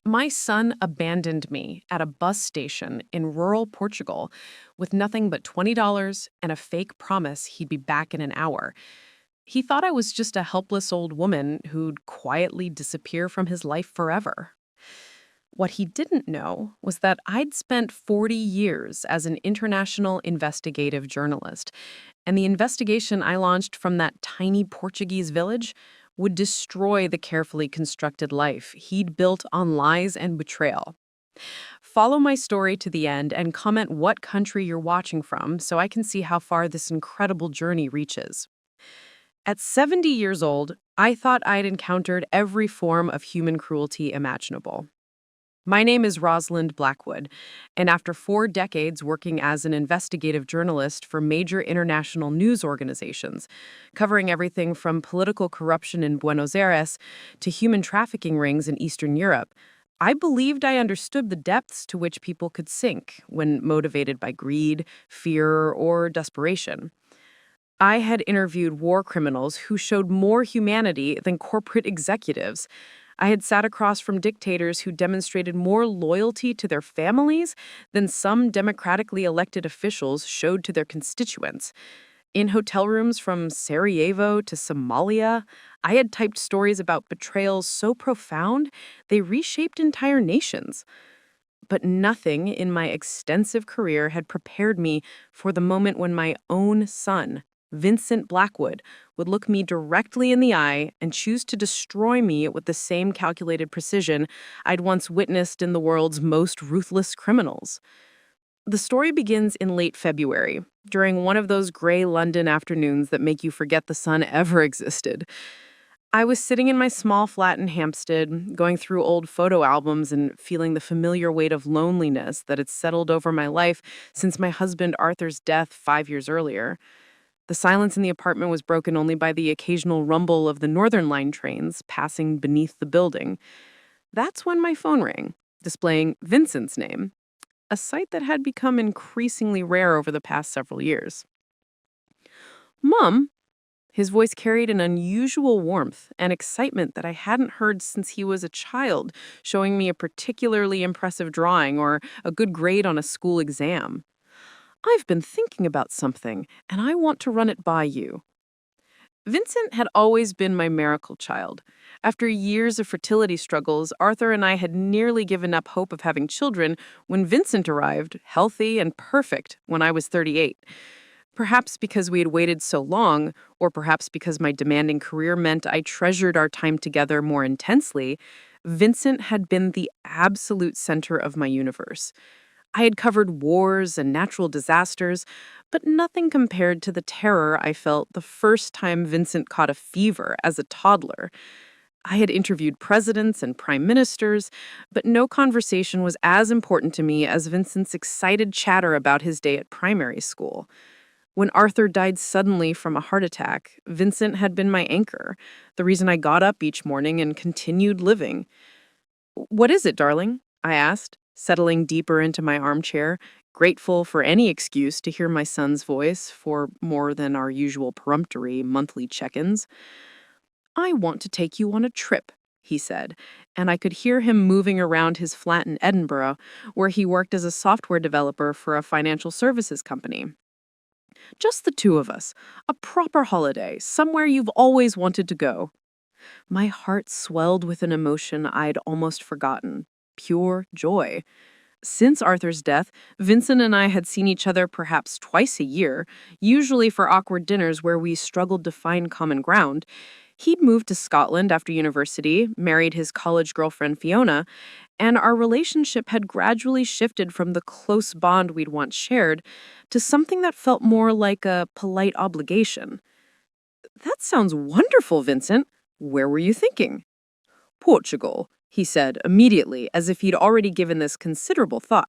My son abandoned me at a bus station in rural Portugal with nothing but $20 and a fake promise he'd be back in an hour. He thought I was just a helpless old woman who'd quietly disappear from his life forever. What he didn't know was that I'd spent 40 years as an international investigative journalist, and the investigation I launched from that tiny Portuguese village would destroy the carefully constructed life he'd built on lies and betrayal. Follow my story to the end and comment what country you're watching from so I can see how far this incredible journey reaches. At 70 years old, I thought I'd encountered every form of human cruelty imaginable. My name is Rosalind Blackwood, and after 4 decades working as an investigative journalist for major international news organizations, covering everything from political corruption in Buenos Aires to human trafficking rings in Eastern Europe, I believed I understood the depths to which people could sink when motivated by greed, fear, or desperation. I had interviewed war criminals who showed more humanity than corporate executives. I had sat across from dictators who demonstrated more loyalty to their families than some democratically elected officials showed to their constituents. In hotel rooms from Sarajevo to Somalia, I had typed stories about betrayals so profound they reshaped entire nations. But nothing in my extensive career had prepared me for the moment when my own son, Vincent Blackwood, would look me directly in the eye and choose to destroy me with the same calculated precision I'd once witnessed in the world's most ruthless criminals. The story begins in late February, during one of those gray London afternoons that make you forget the sun ever existed. I was sitting in my small flat in Hampstead, going through old photo albums and feeling the familiar weight of loneliness that had settled over my life since my husband Arthur's death 5 years earlier. The silence in the apartment was broken only by the occasional rumble of the Northern Line trains passing beneath the building. That's when my phone rang, displaying Vincent's name, a sight that had become increasingly rare over the past several years. Mom, his voice carried an unusual warmth and excitement that I hadn't heard since he was a child, showing me a particularly impressive drawing or a good grade on a school exam. I've been thinking about something, and I want to run it by you. Vincent had always been my miracle child. After years of fertility struggles, Arthur and I had nearly given up hope of having children when Vincent arrived, healthy and perfect, when I was 38. Perhaps because we had waited so long, or perhaps because my demanding career meant I treasured our time together more intensely, Vincent had been the absolute center of my universe. I had covered wars and natural disasters, but nothing compared to the terror I felt the first time Vincent caught a fever as a toddler. I had interviewed presidents and prime ministers, but no conversation was as important to me as Vincent's excited chatter about his day at primary school. When Arthur died suddenly from a heart attack, Vincent had been my anchor, the reason I got up each morning and continued living. "What is it, darling?" I asked, settling deeper into my armchair, grateful for any excuse to hear my son's voice for more than our usual peremptory monthly check-ins. "I want to take you on a trip," he said, and I could hear him moving around his flat in Edinburgh, where he worked as a software developer for a financial services company. "Just the two of us. A proper holiday, somewhere you've always wanted to go." My heart swelled with an emotion I'd almost forgotten. Pure joy. Since Arthur's death, Vincent and I had seen each other perhaps twice a year, usually for awkward dinners where we struggled to find common ground. He'd moved to Scotland after university, married his college girlfriend Fiona, and our relationship had gradually shifted from the close bond we'd once shared to something that felt more like a polite obligation. "That sounds wonderful, Vincent. Where were you thinking?" "Portugal," he said immediately, as if he'd already given this considerable thought.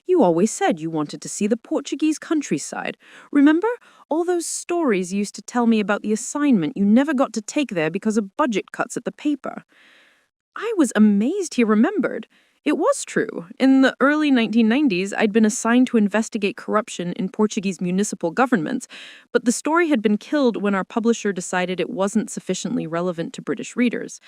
"You always said you wanted to see the Portuguese countryside. Remember? All those stories you used to tell me about the assignment you never got to take there because of budget cuts at the paper." I was amazed he remembered. It was true. In the early 1990s, I'd been assigned to investigate corruption in Portuguese municipal governments, but the story had been killed when our publisher decided it wasn't sufficiently relevant to British readers.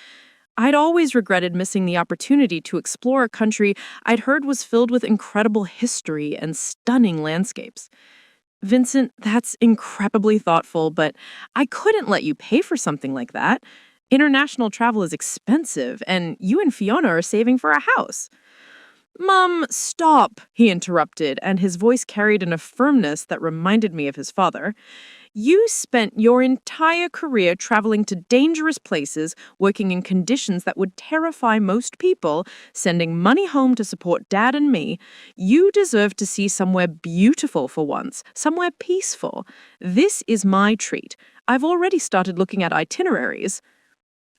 I'd always regretted missing the opportunity to explore a country I'd heard was filled with incredible history and stunning landscapes. Vincent, that's incredibly thoughtful, but I couldn't let you pay for something like that. International travel is expensive, and you and Fiona are saving for a house. Mom, stop, he interrupted, and his voice carried a firmness that reminded me of his father. You spent your entire career traveling to dangerous places, working in conditions that would terrify most people, sending money home to support Dad and me. You deserve to see somewhere beautiful for once, somewhere peaceful. This is my treat. I've already started looking at itineraries.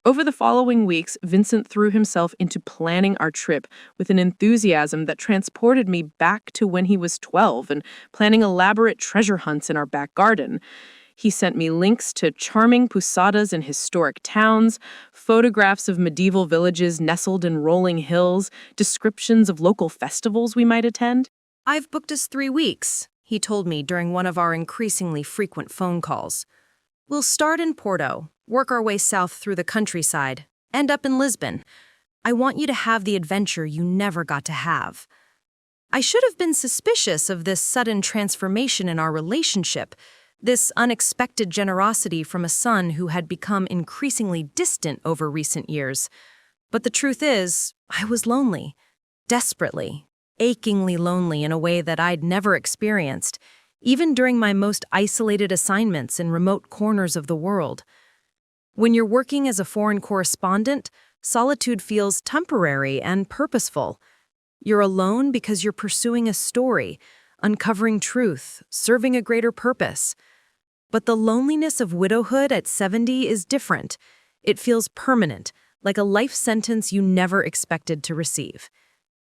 Over the following weeks, Vincent threw himself into planning our trip with an enthusiasm that transported me back to when he was 12 and planning elaborate treasure hunts in our back garden. He sent me links to charming posadas in historic towns, photographs of medieval villages nestled in rolling hills, descriptions of local festivals we might attend. "I've booked us 3 weeks," he told me during one of our increasingly frequent phone calls. "We'll start in Porto, work our way south through the countryside, end up in Lisbon. I want you to have the adventure you never got to have." I should have been suspicious of this sudden transformation in our relationship, this unexpected generosity from a son who had become increasingly distant over recent years. But the truth is, I was lonely, desperately, achingly lonely in a way that I'd never experienced, even during my most isolated assignments in remote corners of the world. When you're working as a foreign correspondent, solitude feels temporary and purposeful. You're alone because you're pursuing a story, uncovering truth, serving a greater purpose. But the loneliness of widowhood at 70 is different. It feels permanent, like a life sentence you never expected to receive.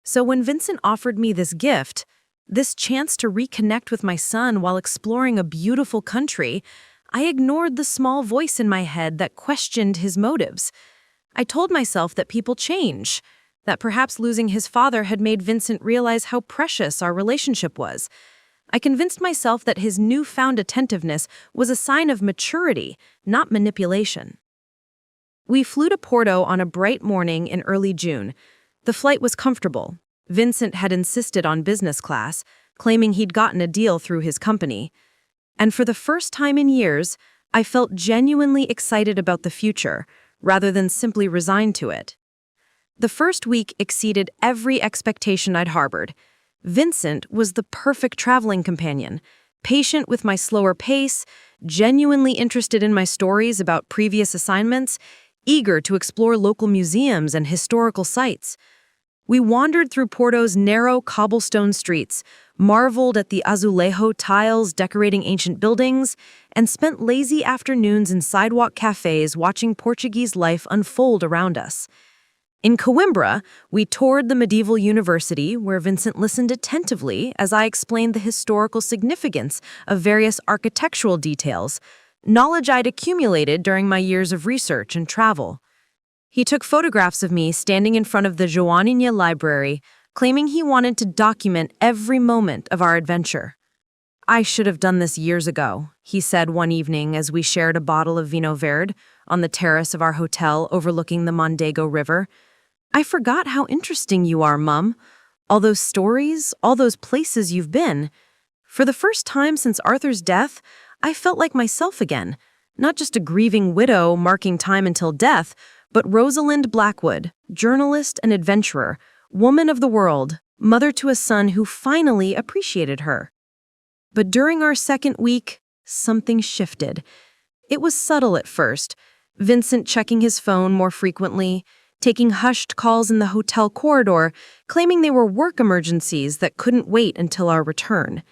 So when Vincent offered me this gift, this chance to reconnect with my son while exploring a beautiful country, I ignored the small voice in my head that questioned his motives. I told myself that people change, that perhaps losing his father had made Vincent realize how precious our relationship was. I convinced myself that his newfound attentiveness was a sign of maturity, not manipulation. We flew to Porto on a bright morning in early June. The flight was comfortable. Vincent had insisted on business class, claiming he'd gotten a deal through his company. And for the first time in years, I felt genuinely excited about the future, rather than simply resigned to it. The first week exceeded every expectation I'd harbored. Vincent was the perfect traveling companion, patient with my slower pace, genuinely interested in my stories about previous assignments, eager to explore local museums and historical sites. We wandered through Porto's narrow cobblestone streets, marveled at the azulejo tiles decorating ancient buildings, and spent lazy afternoons in sidewalk cafes watching Portuguese life unfold around us. In Coimbra, we toured the medieval university where Vincent listened attentively as I explained the historical significance of various architectural details, knowledge I'd accumulated during my years of research and travel. He took photographs of me standing in front of the Joaninha Library, claiming he wanted to document every moment of our adventure. "I should have done this years ago," he said one evening as we shared a bottle of Vinho Verde on the terrace of our hotel overlooking the Mondego River. "I forgot how interesting you are, Mum. All those stories, all those places you've been. For the first time since Arthur's death, I felt like myself again, not just a grieving widow marking time until death, but Rosalind Blackwood, journalist and adventurer, woman of the world, mother to a son who finally appreciated her." But during our second week, something shifted. It was subtle at first, Vincent checking his phone more frequently, taking hushed calls in the hotel corridor, claiming they were work emergencies that couldn't wait until our return.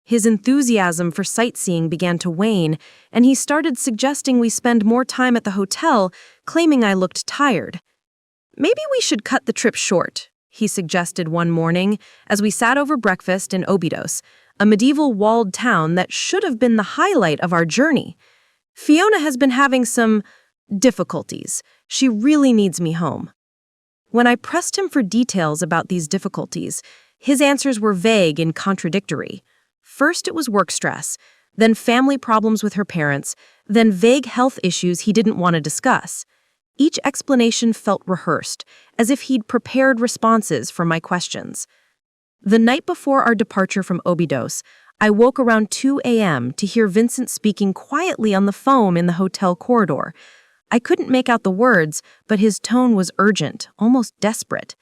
His enthusiasm for sightseeing began to wane, and he started suggesting we spend more time at the hotel, claiming I looked tired. "Maybe we should cut the trip short," he suggested one morning as we sat over breakfast in Óbidos, a medieval walled town that should have been the highlight of our journey. "Fiona has been having some difficulties. She really needs me home." When I pressed him for details about these difficulties, his answers were vague and contradictory. First it was work stress, then family problems with her parents, then vague health issues he didn't want to discuss. Each explanation felt rehearsed, as if he'd prepared responses for my questions. The night before our departure from Obidos, I woke around 2 a.m. to hear Vincent speaking quietly on the phone in the hotel corridor. I couldn't make out the words, but his tone was urgent, almost desperate.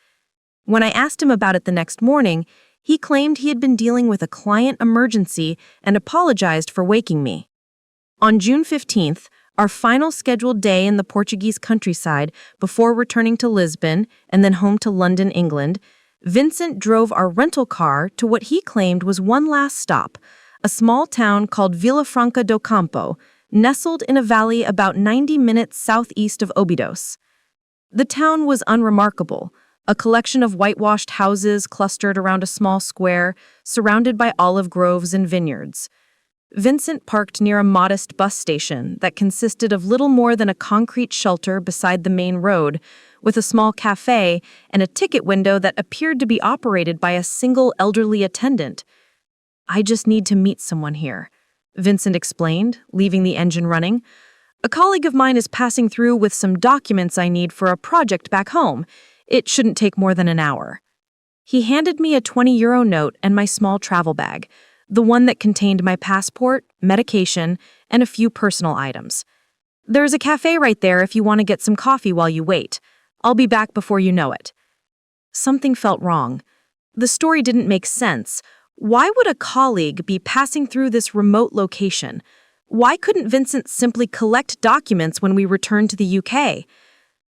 When I asked him about it the next morning, he claimed he had been dealing with a client emergency and apologized for waking me. On June 15th, our final scheduled day in the Portuguese countryside before returning to Lisbon and then home to London, England, Vincent drove our rental car to what he claimed was one last stop, a small town called Villafranca do Campo, nestled in a valley about 90 minutes southeast of Obidos. The town was unremarkable, a collection of whitewashed houses clustered around a small square, surrounded by olive groves and vineyards. Vincent parked near a modest bus station that consisted of little more than a concrete shelter beside the main road, with a small cafe and a ticket window that appeared to be operated by a single elderly attendant. "I just need to meet someone here," Vincent explained, leaving the engine running. "A colleague of mine is passing through with some documents I need for a project back home. It shouldn't take more than an hour." He handed me a 20 euro note and my small travel bag, the one that contained my passport, medication, and a few personal items. "There's a cafe right there if you want to get some coffee while you wait. I'll be back before you know it." Something felt wrong. The story didn't make sense. Why would a colleague be passing through this remote location? Why couldn't Vincent simply collect documents when we returned to the UK?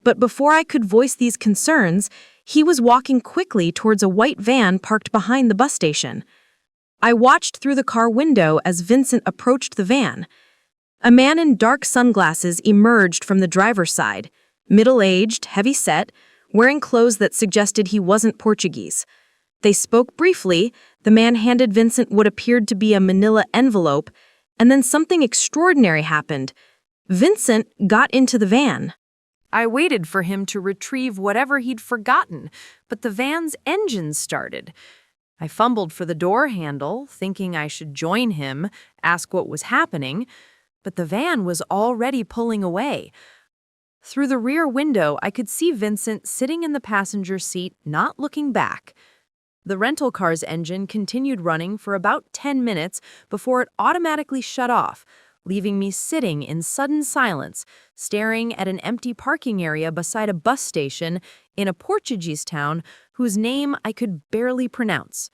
But before I could voice these concerns, he was walking quickly towards a white van parked behind the bus station. I watched through the car window as Vincent approached the van. A man in dark sunglasses emerged from the driver's side, middle-aged, heavy-set, wearing clothes that suggested he wasn't Portuguese. They spoke briefly. The man handed Vincent what appeared to be a manila envelope, and then something extraordinary happened. Vincent got into the van. I waited for him to retrieve whatever he'd forgotten, but the van's engine started. I fumbled for the door handle, thinking I should join him, ask what was happening, but the van was already pulling away. Through the rear window, I could see Vincent sitting in the passenger seat, not looking back. The rental car's engine continued running for about 10 minutes before it automatically shut off, leaving me sitting in sudden silence, staring at an empty parking area beside a bus station in a Portuguese town whose name I could barely pronounce.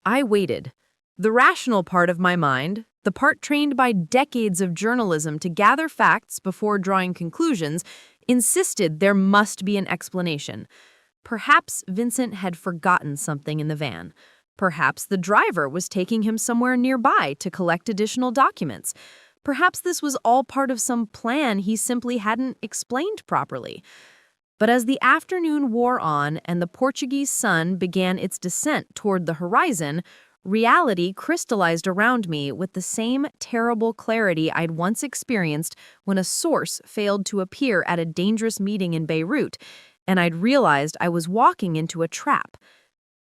I waited. The rational part of my mind, the part trained by decades of journalism to gather facts before drawing conclusions, insisted there must be an explanation. Perhaps Vincent had forgotten something in the van. Perhaps the driver was taking him somewhere nearby to collect additional documents. Perhaps this was all part of some plan he simply hadn't explained properly. But as the afternoon wore on and the Portuguese sun began its descent toward the horizon, reality crystallized around me with the same terrible clarity I'd once experienced when a source failed to appear at a dangerous meeting in Beirut, and I'd realized I was walking into a trap.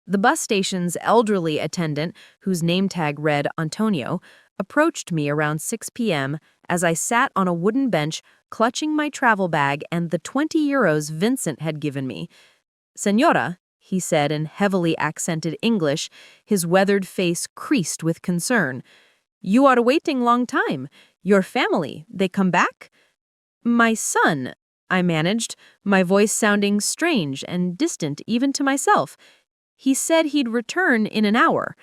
The bus station's elderly attendant, whose name tag read Antonio, approached me around 6 p.m. as I sat on a wooden bench clutching my travel bag and the 20 euros Vincent had given me. "Señora," he said in heavily accented English, his weathered face creased with concern. "You are waiting long time. Your family, they come back?" "My son," I managed, my voice sounding strange and distant even to myself. "He said he'd return in an hour."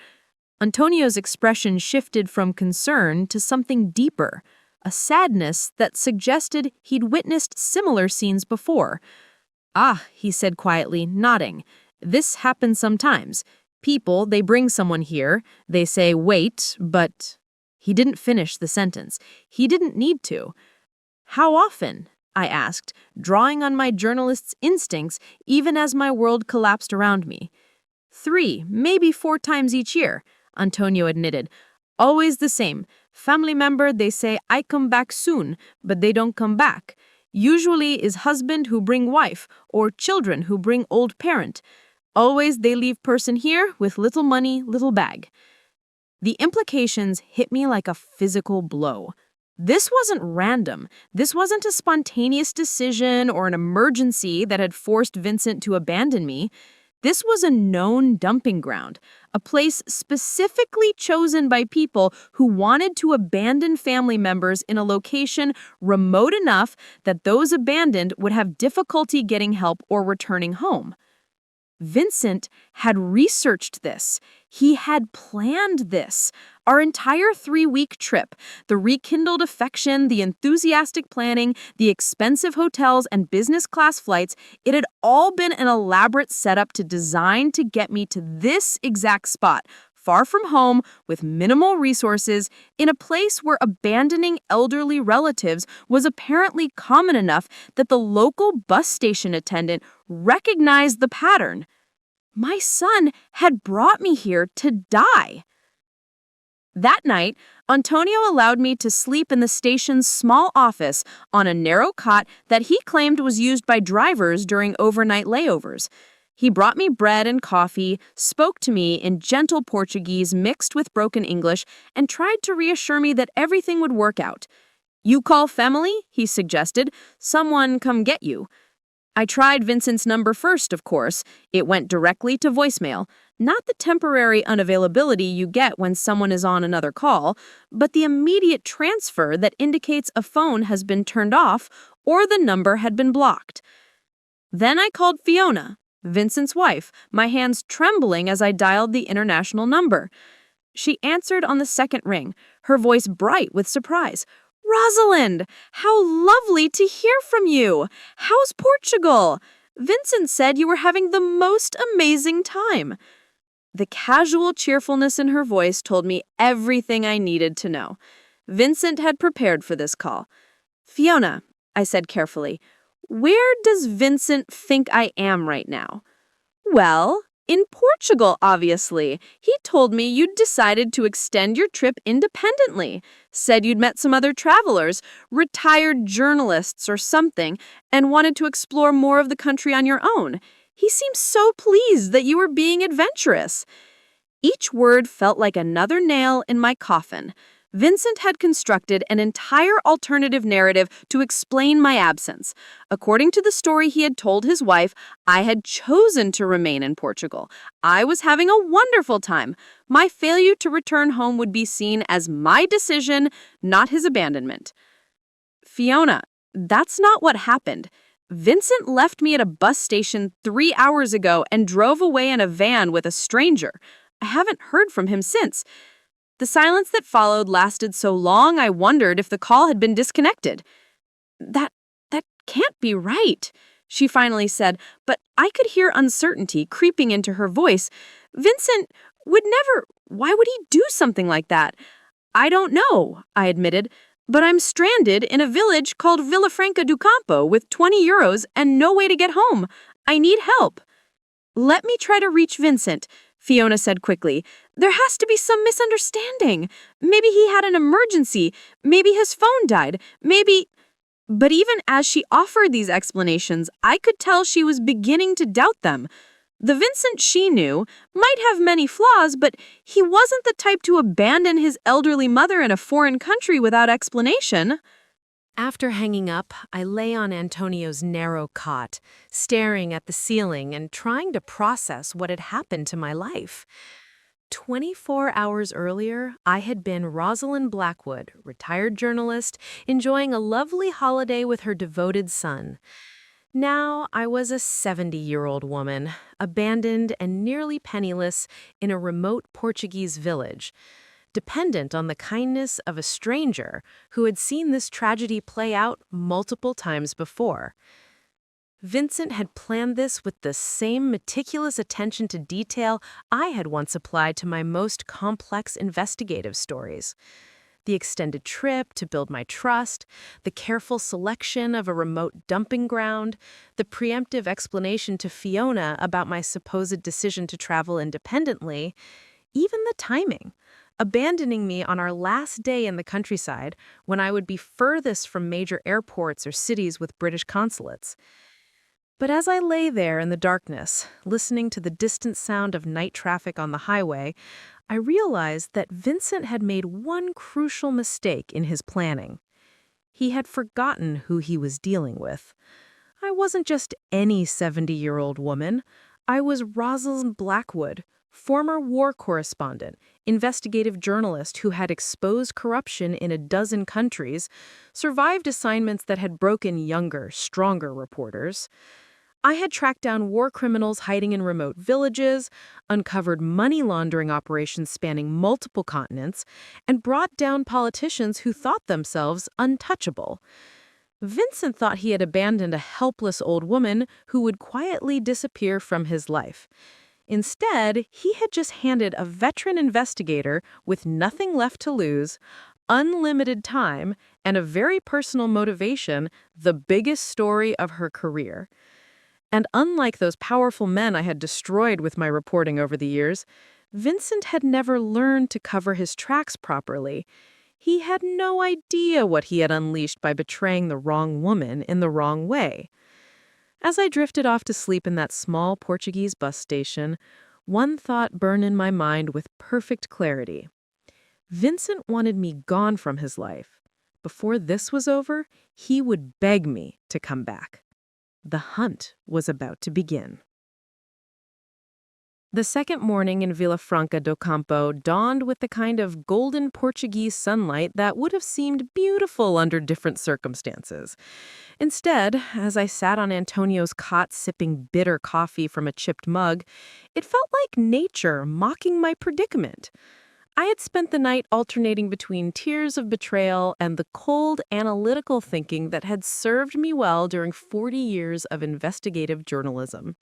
Antonio's expression shifted from concern to something deeper, a sadness that suggested he'd witnessed similar scenes before. "Ah," he said quietly, nodding. "This happens sometimes. People, they bring someone here, they say, wait, but—" He didn't finish the sentence. He didn't need to. "How often?" I asked, drawing on my journalist's instincts even as my world collapsed around me. 3, maybe 4 times each year, Antonio admitted. "Always the same. Family member, they say, I come back soon, but they don't come back. Usually is husband who bring wife, or children who bring old parent. Always they leave person here with little money, little bag." The implications hit me like a physical blow. This wasn't random. This wasn't a spontaneous decision or an emergency that had forced Vincent to abandon me. This was a known dumping ground, a place specifically chosen by people who wanted to abandon family members in a location remote enough that those abandoned would have difficulty getting help or returning home. Vincent had researched this. He had planned this. Our entire 3-week trip, the rekindled affection, the enthusiastic planning, the expensive hotels and business class flights, it had all been an elaborate setup designed to get me to this exact spot, far from home, with minimal resources, in a place where abandoning elderly relatives was apparently common enough that the local bus station attendant recognized the pattern. My son had brought me here to die. That night, Antonio allowed me to sleep in the station's small office on a narrow cot that he claimed was used by drivers during overnight layovers. He brought me bread and coffee, spoke to me in gentle Portuguese mixed with broken English, and tried to reassure me that everything would work out. "You call family?" he suggested. "Someone come get you." I tried Vincent's number first, of course. It went directly to voicemail. Not the temporary unavailability you get when someone is on another call, but the immediate transfer that indicates a phone has been turned off or the number had been blocked. Then I called Fiona, Vincent's wife, my hands trembling as I dialed the international number. She answered on the second ring, her voice bright with surprise. "Rosalind, how lovely to hear from you! How's Portugal? Vincent said you were having the most amazing time." The casual cheerfulness in her voice told me everything I needed to know. Vincent had prepared for this call. "Fiona," I said carefully, "where does Vincent think I am right now?" "Well, in Portugal, obviously. He told me you'd decided to extend your trip independently, said you'd met some other travelers, retired journalists or something, and wanted to explore more of the country on your own. He seemed so pleased that you were being adventurous." Each word felt like another nail in my coffin. Vincent had constructed an entire alternative narrative to explain my absence. According to the story he had told his wife, I had chosen to remain in Portugal. I was having a wonderful time. My failure to return home would be seen as my decision, not his abandonment. "Fiona, that's not what happened. Vincent left me at a bus station 3 hours ago and drove away in a van with a stranger. I haven't heard from him since." The silence that followed lasted so long I wondered if the call had been disconnected. That can't be right," she finally said, but I could hear uncertainty creeping into her voice. "Vincent would never. Why would he do something like that?" "I don't know," I admitted, "but I'm stranded in a village called Villafranca do Campo with 20 euros and no way to get home. I need help." "Let me try to reach Vincent," Fiona said quickly. "There has to be some misunderstanding. Maybe he had an emergency. Maybe his phone died. Maybe—" But even as she offered these explanations, I could tell she was beginning to doubt them. The Vincent she knew might have many flaws, but he wasn't the type to abandon his elderly mother in a foreign country without explanation. After hanging up, I lay on Antonio's narrow cot, staring at the ceiling and trying to process what had happened to my life. 24 hours earlier, I had been Rosalind Blackwood, retired journalist, enjoying a lovely holiday with her devoted son. Now I was a 70-year-old woman, abandoned and nearly penniless in a remote Portuguese village, dependent on the kindness of a stranger who had seen this tragedy play out multiple times before. Vincent had planned this with the same meticulous attention to detail I had once applied to my most complex investigative stories. The extended trip to build my trust, the careful selection of a remote dumping ground, the preemptive explanation to Fiona about my supposed decision to travel independently, even the timing. Abandoning me on our last day in the countryside when I would be furthest from major airports or cities with British consulates. But as I lay there in the darkness, listening to the distant sound of night traffic on the highway, I realized that Vincent had made one crucial mistake in his planning. He had forgotten who he was dealing with. I wasn't just any 70-year-old woman. I was Rosalind Blackwood, former war correspondent, investigative journalist who had exposed corruption in a dozen countries, survived assignments that had broken younger, stronger reporters. I had tracked down war criminals hiding in remote villages, uncovered money laundering operations spanning multiple continents, and brought down politicians who thought themselves untouchable. Vincent thought he had abandoned a helpless old woman who would quietly disappear from his life. Instead, he had just handed a veteran investigator with nothing left to lose, unlimited time, and a very personal motivation the biggest story of her career. And unlike those powerful men I had destroyed with my reporting over the years, Vincent had never learned to cover his tracks properly. He had no idea what he had unleashed by betraying the wrong woman in the wrong way. As I drifted off to sleep in that small Portuguese bus station, one thought burned in my mind with perfect clarity. Vincent wanted me gone from his life. Before this was over, he would beg me to come back. The hunt was about to begin. The second morning in Villafranca do Campo dawned with the kind of golden Portuguese sunlight that would have seemed beautiful under different circumstances. Instead, as I sat on Antonio's cot sipping bitter coffee from a chipped mug, it felt like nature mocking my predicament. I had spent the night alternating between tears of betrayal and the cold, analytical thinking that had served me well during 40 years of investigative journalism.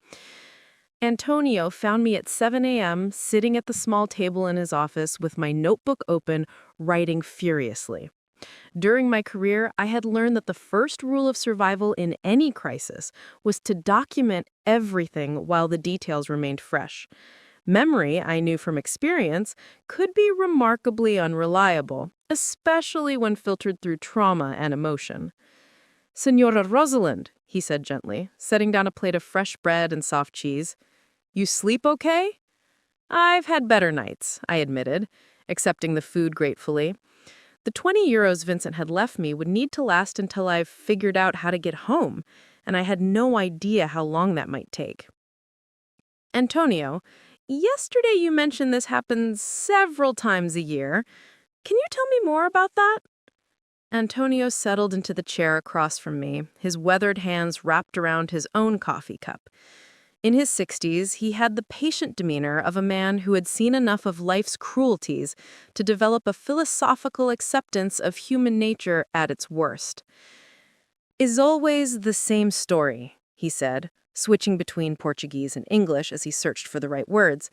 Antonio found me at 7 a.m. sitting at the small table in his office with my notebook open, writing furiously. During my career, I had learned that the first rule of survival in any crisis was to document everything while the details remained fresh. Memory, I knew from experience, could be remarkably unreliable, especially when filtered through trauma and emotion. "Senora Rosalind," he said gently, setting down a plate of fresh bread and soft cheese. "You sleep okay?" "I've had better nights," I admitted, accepting the food gratefully. The 20 euros Vincent had left me would need to last until I've figured out how to get home, and I had no idea how long that might take. "Antonio, yesterday you mentioned this happens several times a year. Can you tell me more about that?" Antonio settled into the chair across from me, his weathered hands wrapped around his own coffee cup. In his 60s, he had the patient demeanor of a man who had seen enough of life's cruelties to develop a philosophical acceptance of human nature at its worst. "Is always the same story," he said, switching between Portuguese and English as he searched for the right words.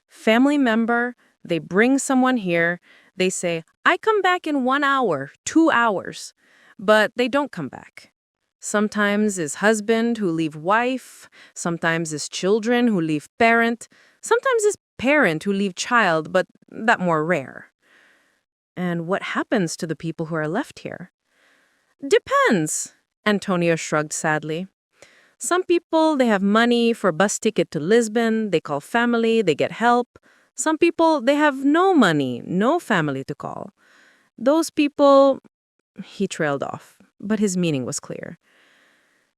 "Family member, they bring someone here, they say, 'I come back in 1 hour, 2 hours,' but they don't come back. Sometimes is husband who leave wife, sometimes is children who leave parent, sometimes is parent who leave child, but that more rare." "And what happens to the people who are left here?" "Depends," Antonio shrugged sadly. "Some people, they have money for bus ticket to Lisbon, they call family, they get help. Some people, they have no money, no family to call. Those people—" He trailed off, but his meaning was clear.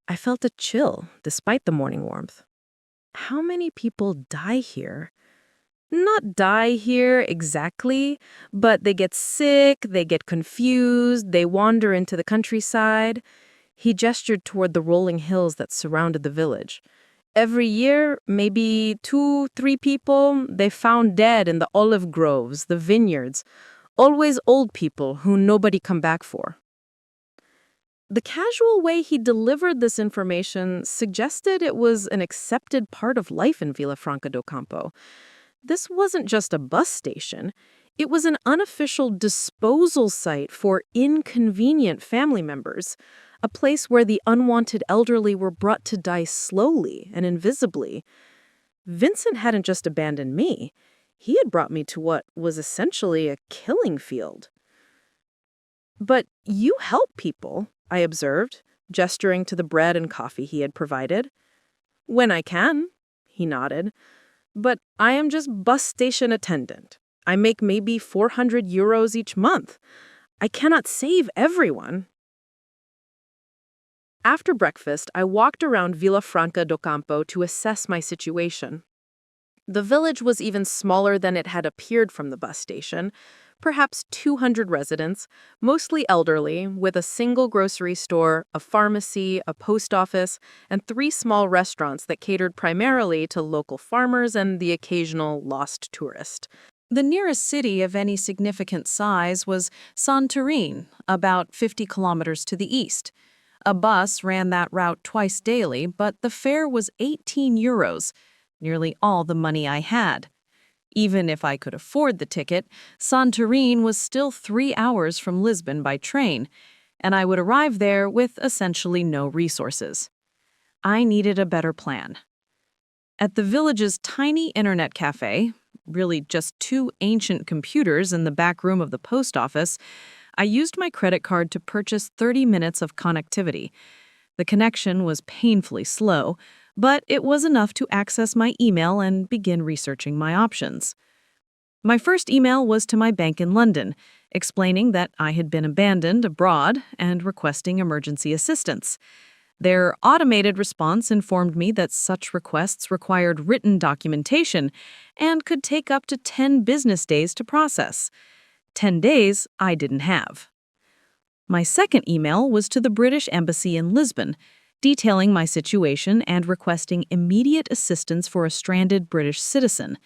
I felt a chill, despite the morning warmth. How many people die here? Not die here exactly, but they get sick, they get confused, they wander into the countryside. He gestured toward the rolling hills that surrounded the village. Every year, maybe 2, 3 people, they found dead in the olive groves, the vineyards. Always old people who nobody come back for. The casual way he delivered this information suggested it was an accepted part of life in Villafranca do Campo. This wasn't just a bus station. It was an unofficial disposal site for inconvenient family members, a place where the unwanted elderly were brought to die slowly and invisibly. Vincent hadn't just abandoned me. He had brought me to what was essentially a killing field. "But you help people," I observed, gesturing to the bread and coffee he had provided. "When I can," he nodded. "But I am just bus station attendant. I make maybe 400 euros each month. I cannot save everyone." After breakfast, I walked around Vila Franca do Campo to assess my situation. The village was even smaller than it had appeared from the bus station, perhaps 200 residents, mostly elderly, with a single grocery store, a pharmacy, a post office, and 3 small restaurants that catered primarily to local farmers and the occasional lost tourist. The nearest city of any significant size was Santorin, about 50 kilometers to the east. A bus ran that route twice daily, but the fare was 18 euros, nearly all the money I had. Even if I could afford the ticket, Santorin was still 3 hours from Lisbon by train, and I would arrive there with essentially no resources. I needed a better plan. At the village's tiny internet cafe, really just 2 ancient computers in the back room of the post office, I used my credit card to purchase 30 minutes of connectivity. The connection was painfully slow, but it was enough to access my email and begin researching my options. My first email was to my bank in London, explaining that I had been abandoned abroad and requesting emergency assistance. Their automated response informed me that such requests required written documentation and could take up to 10 business days to process. 10 days I didn't have. My second email was to the British Embassy in Lisbon, detailing my situation and requesting immediate assistance for a stranded British citizen.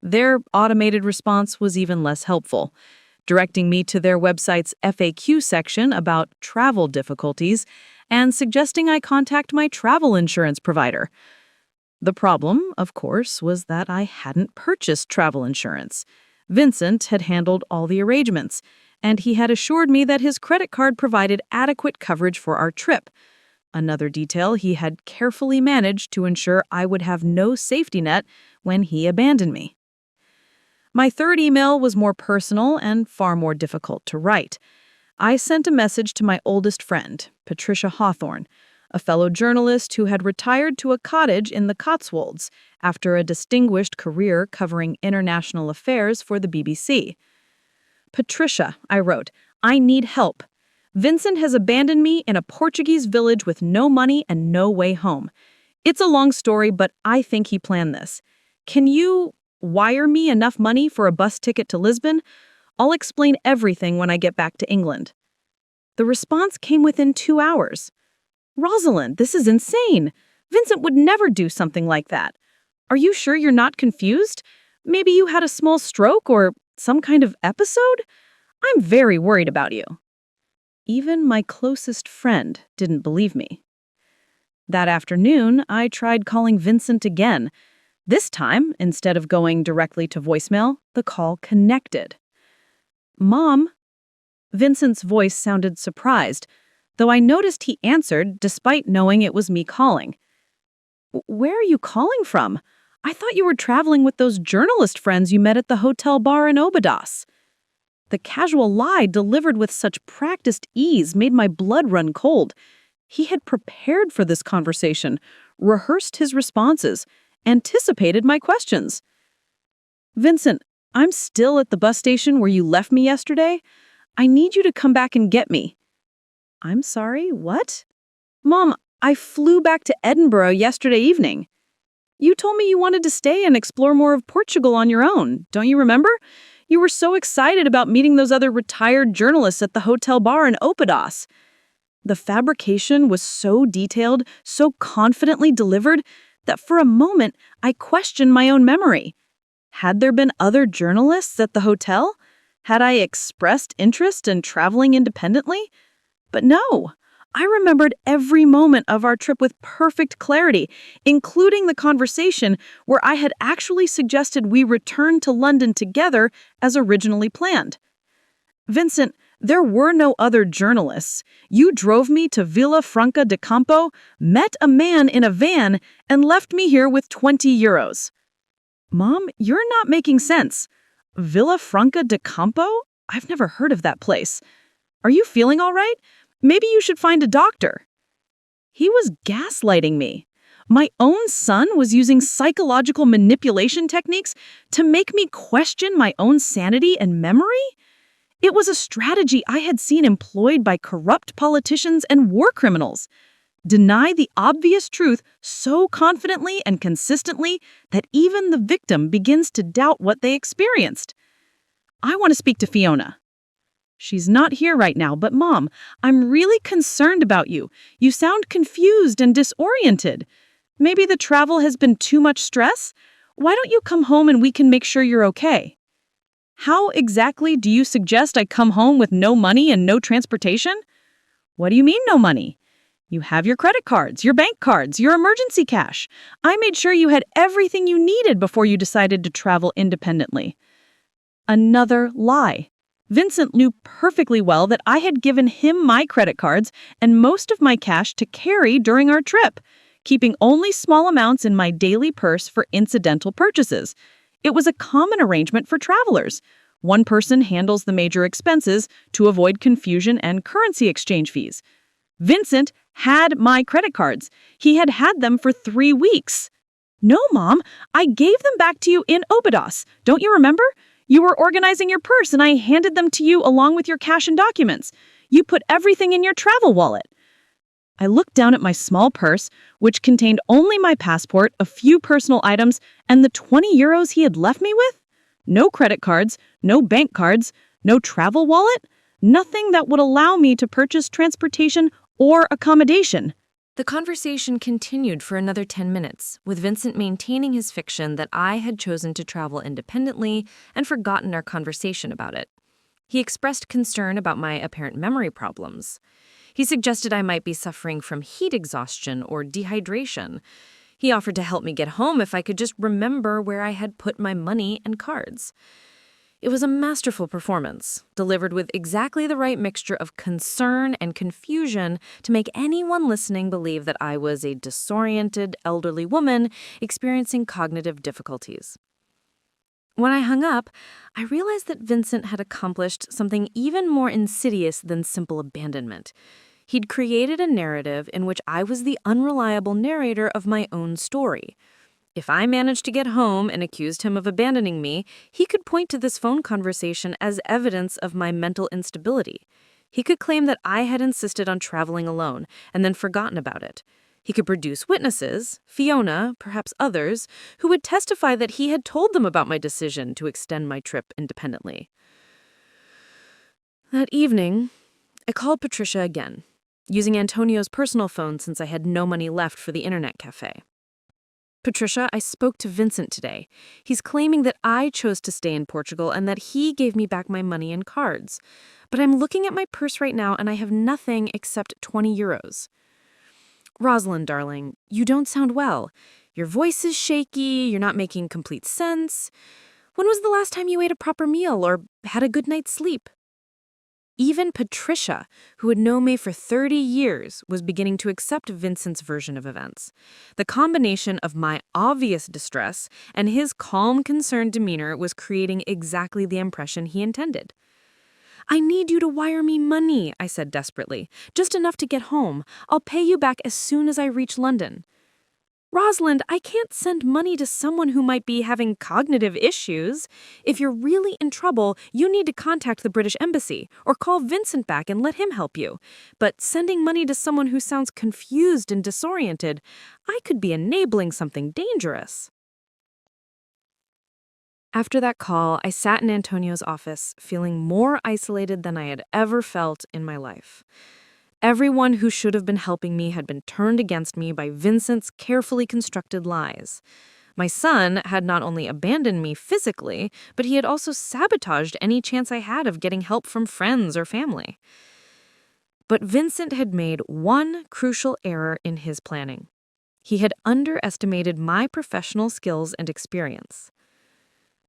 Their automated response was even less helpful, directing me to their website's FAQ section about travel difficulties and suggesting I contact my travel insurance provider. The problem, of course, was that I hadn't purchased travel insurance. Vincent had handled all the arrangements, and he had assured me that his credit card provided adequate coverage for our trip. Another detail he had carefully managed to ensure I would have no safety net when he abandoned me. My third email was more personal and far more difficult to write. I sent a message to my oldest friend, Patricia Hawthorne, a fellow journalist who had retired to a cottage in the Cotswolds after a distinguished career covering international affairs for the BBC. Patricia, I wrote, I need help. Vincent has abandoned me in a Portuguese village with no money and no way home. It's a long story, but I think he planned this. Can you wire me enough money for a bus ticket to Lisbon? I'll explain everything when I get back to England. The response came within 2 hours. Rosalind, this is insane. Vincent would never do something like that. Are you sure you're not confused? Maybe you had a small stroke or some kind of episode? I'm very worried about you. Even my closest friend didn't believe me. That afternoon, I tried calling Vincent again. This time, instead of going directly to voicemail, the call connected. Mom? Vincent's voice sounded surprised, though I noticed he answered despite knowing it was me calling. Where are you calling from? I thought you were traveling with those journalist friends you met at the hotel bar in Obadas. The casual lie delivered with such practiced ease made my blood run cold. He had prepared for this conversation, rehearsed his responses, anticipated my questions. Vincent, I'm still at the bus station where you left me yesterday. I need you to come back and get me. I'm sorry, what? Mom, I flew back to Edinburgh yesterday evening. You told me you wanted to stay and explore more of Portugal on your own, don't you remember? You were so excited about meeting those other retired journalists at the hotel bar in Opadas. The fabrication was so detailed, so confidently delivered, that for a moment I questioned my own memory. Had there been other journalists at the hotel? Had I expressed interest in traveling independently? But no, I remembered every moment of our trip with perfect clarity, including the conversation where I had actually suggested we return to London together as originally planned. Vincent, there were no other journalists. You drove me to Vila Franca de Campo, met a man in a van, and left me here with 20 euros. Mom, you're not making sense. Vila Franca de Campo? I've never heard of that place. Are you feeling all right? Maybe you should find a doctor. He was gaslighting me. My own son was using psychological manipulation techniques to make me question my own sanity and memory? It was a strategy I had seen employed by corrupt politicians and war criminals. Deny the obvious truth so confidently and consistently that even the victim begins to doubt what they experienced. I want to speak to Fiona. She's not here right now, but Mom, I'm really concerned about you. You sound confused and disoriented. Maybe the travel has been too much stress? Why don't you come home and we can make sure you're okay? How exactly do you suggest I come home with no money and no transportation? What do you mean no money? You have your credit cards, your bank cards, your emergency cash. I made sure you had everything you needed before you decided to travel independently. Another lie. Vincent knew perfectly well that I had given him my credit cards and most of my cash to carry during our trip, keeping only small amounts in my daily purse for incidental purchases. It was a common arrangement for travelers. One person handles the major expenses to avoid confusion and currency exchange fees. Vincent had my credit cards. He had had them for 3 weeks. No, Mom, I gave them back to you in Obidos. Don't you remember? You were organizing your purse and I handed them to you along with your cash and documents. You put everything in your travel wallet. I looked down at my small purse, which contained only my passport, a few personal items, and the 20 euros he had left me with. No credit cards, no bank cards, no travel wallet, nothing that would allow me to purchase transportation or accommodation. The conversation continued for another 10 minutes, with Vincent maintaining his fiction that I had chosen to travel independently and forgotten our conversation about it. He expressed concern about my apparent memory problems. He suggested I might be suffering from heat exhaustion or dehydration. He offered to help me get home if I could just remember where I had put my money and cards. It was a masterful performance, delivered with exactly the right mixture of concern and confusion to make anyone listening believe that I was a disoriented, elderly woman experiencing cognitive difficulties. When I hung up, I realized that Vincent had accomplished something even more insidious than simple abandonment. He'd created a narrative in which I was the unreliable narrator of my own story. If I managed to get home and accused him of abandoning me, he could point to this phone conversation as evidence of my mental instability. He could claim that I had insisted on traveling alone and then forgotten about it. He could produce witnesses, Fiona, perhaps others, who would testify that he had told them about my decision to extend my trip independently. That evening, I called Patricia again, using Antonio's personal phone since I had no money left for the internet cafe. Patricia, I spoke to Vincent today. He's claiming that I chose to stay in Portugal and that he gave me back my money and cards. But I'm looking at my purse right now and I have nothing except 20 euros. Rosalind, darling, you don't sound well. Your voice is shaky, you're not making complete sense. When was the last time you ate a proper meal or had a good night's sleep? Even Patricia, who had known me for 30 years, was beginning to accept Vincent's version of events. The combination of my obvious distress and his calm, concerned demeanor was creating exactly the impression he intended. I need you to wire me money, I said desperately. Just enough to get home. I'll pay you back as soon as I reach London. Rosalind, I can't send money to someone who might be having cognitive issues. If you're really in trouble, you need to contact the British Embassy or call Vincent back and let him help you. But sending money to someone who sounds confused and disoriented, I could be enabling something dangerous. After that call, I sat in Antonio's office, feeling more isolated than I had ever felt in my life. Everyone who should have been helping me had been turned against me by Vincent's carefully constructed lies. My son had not only abandoned me physically, but he had also sabotaged any chance I had of getting help from friends or family. But Vincent had made one crucial error in his planning. He had underestimated my professional skills and experience.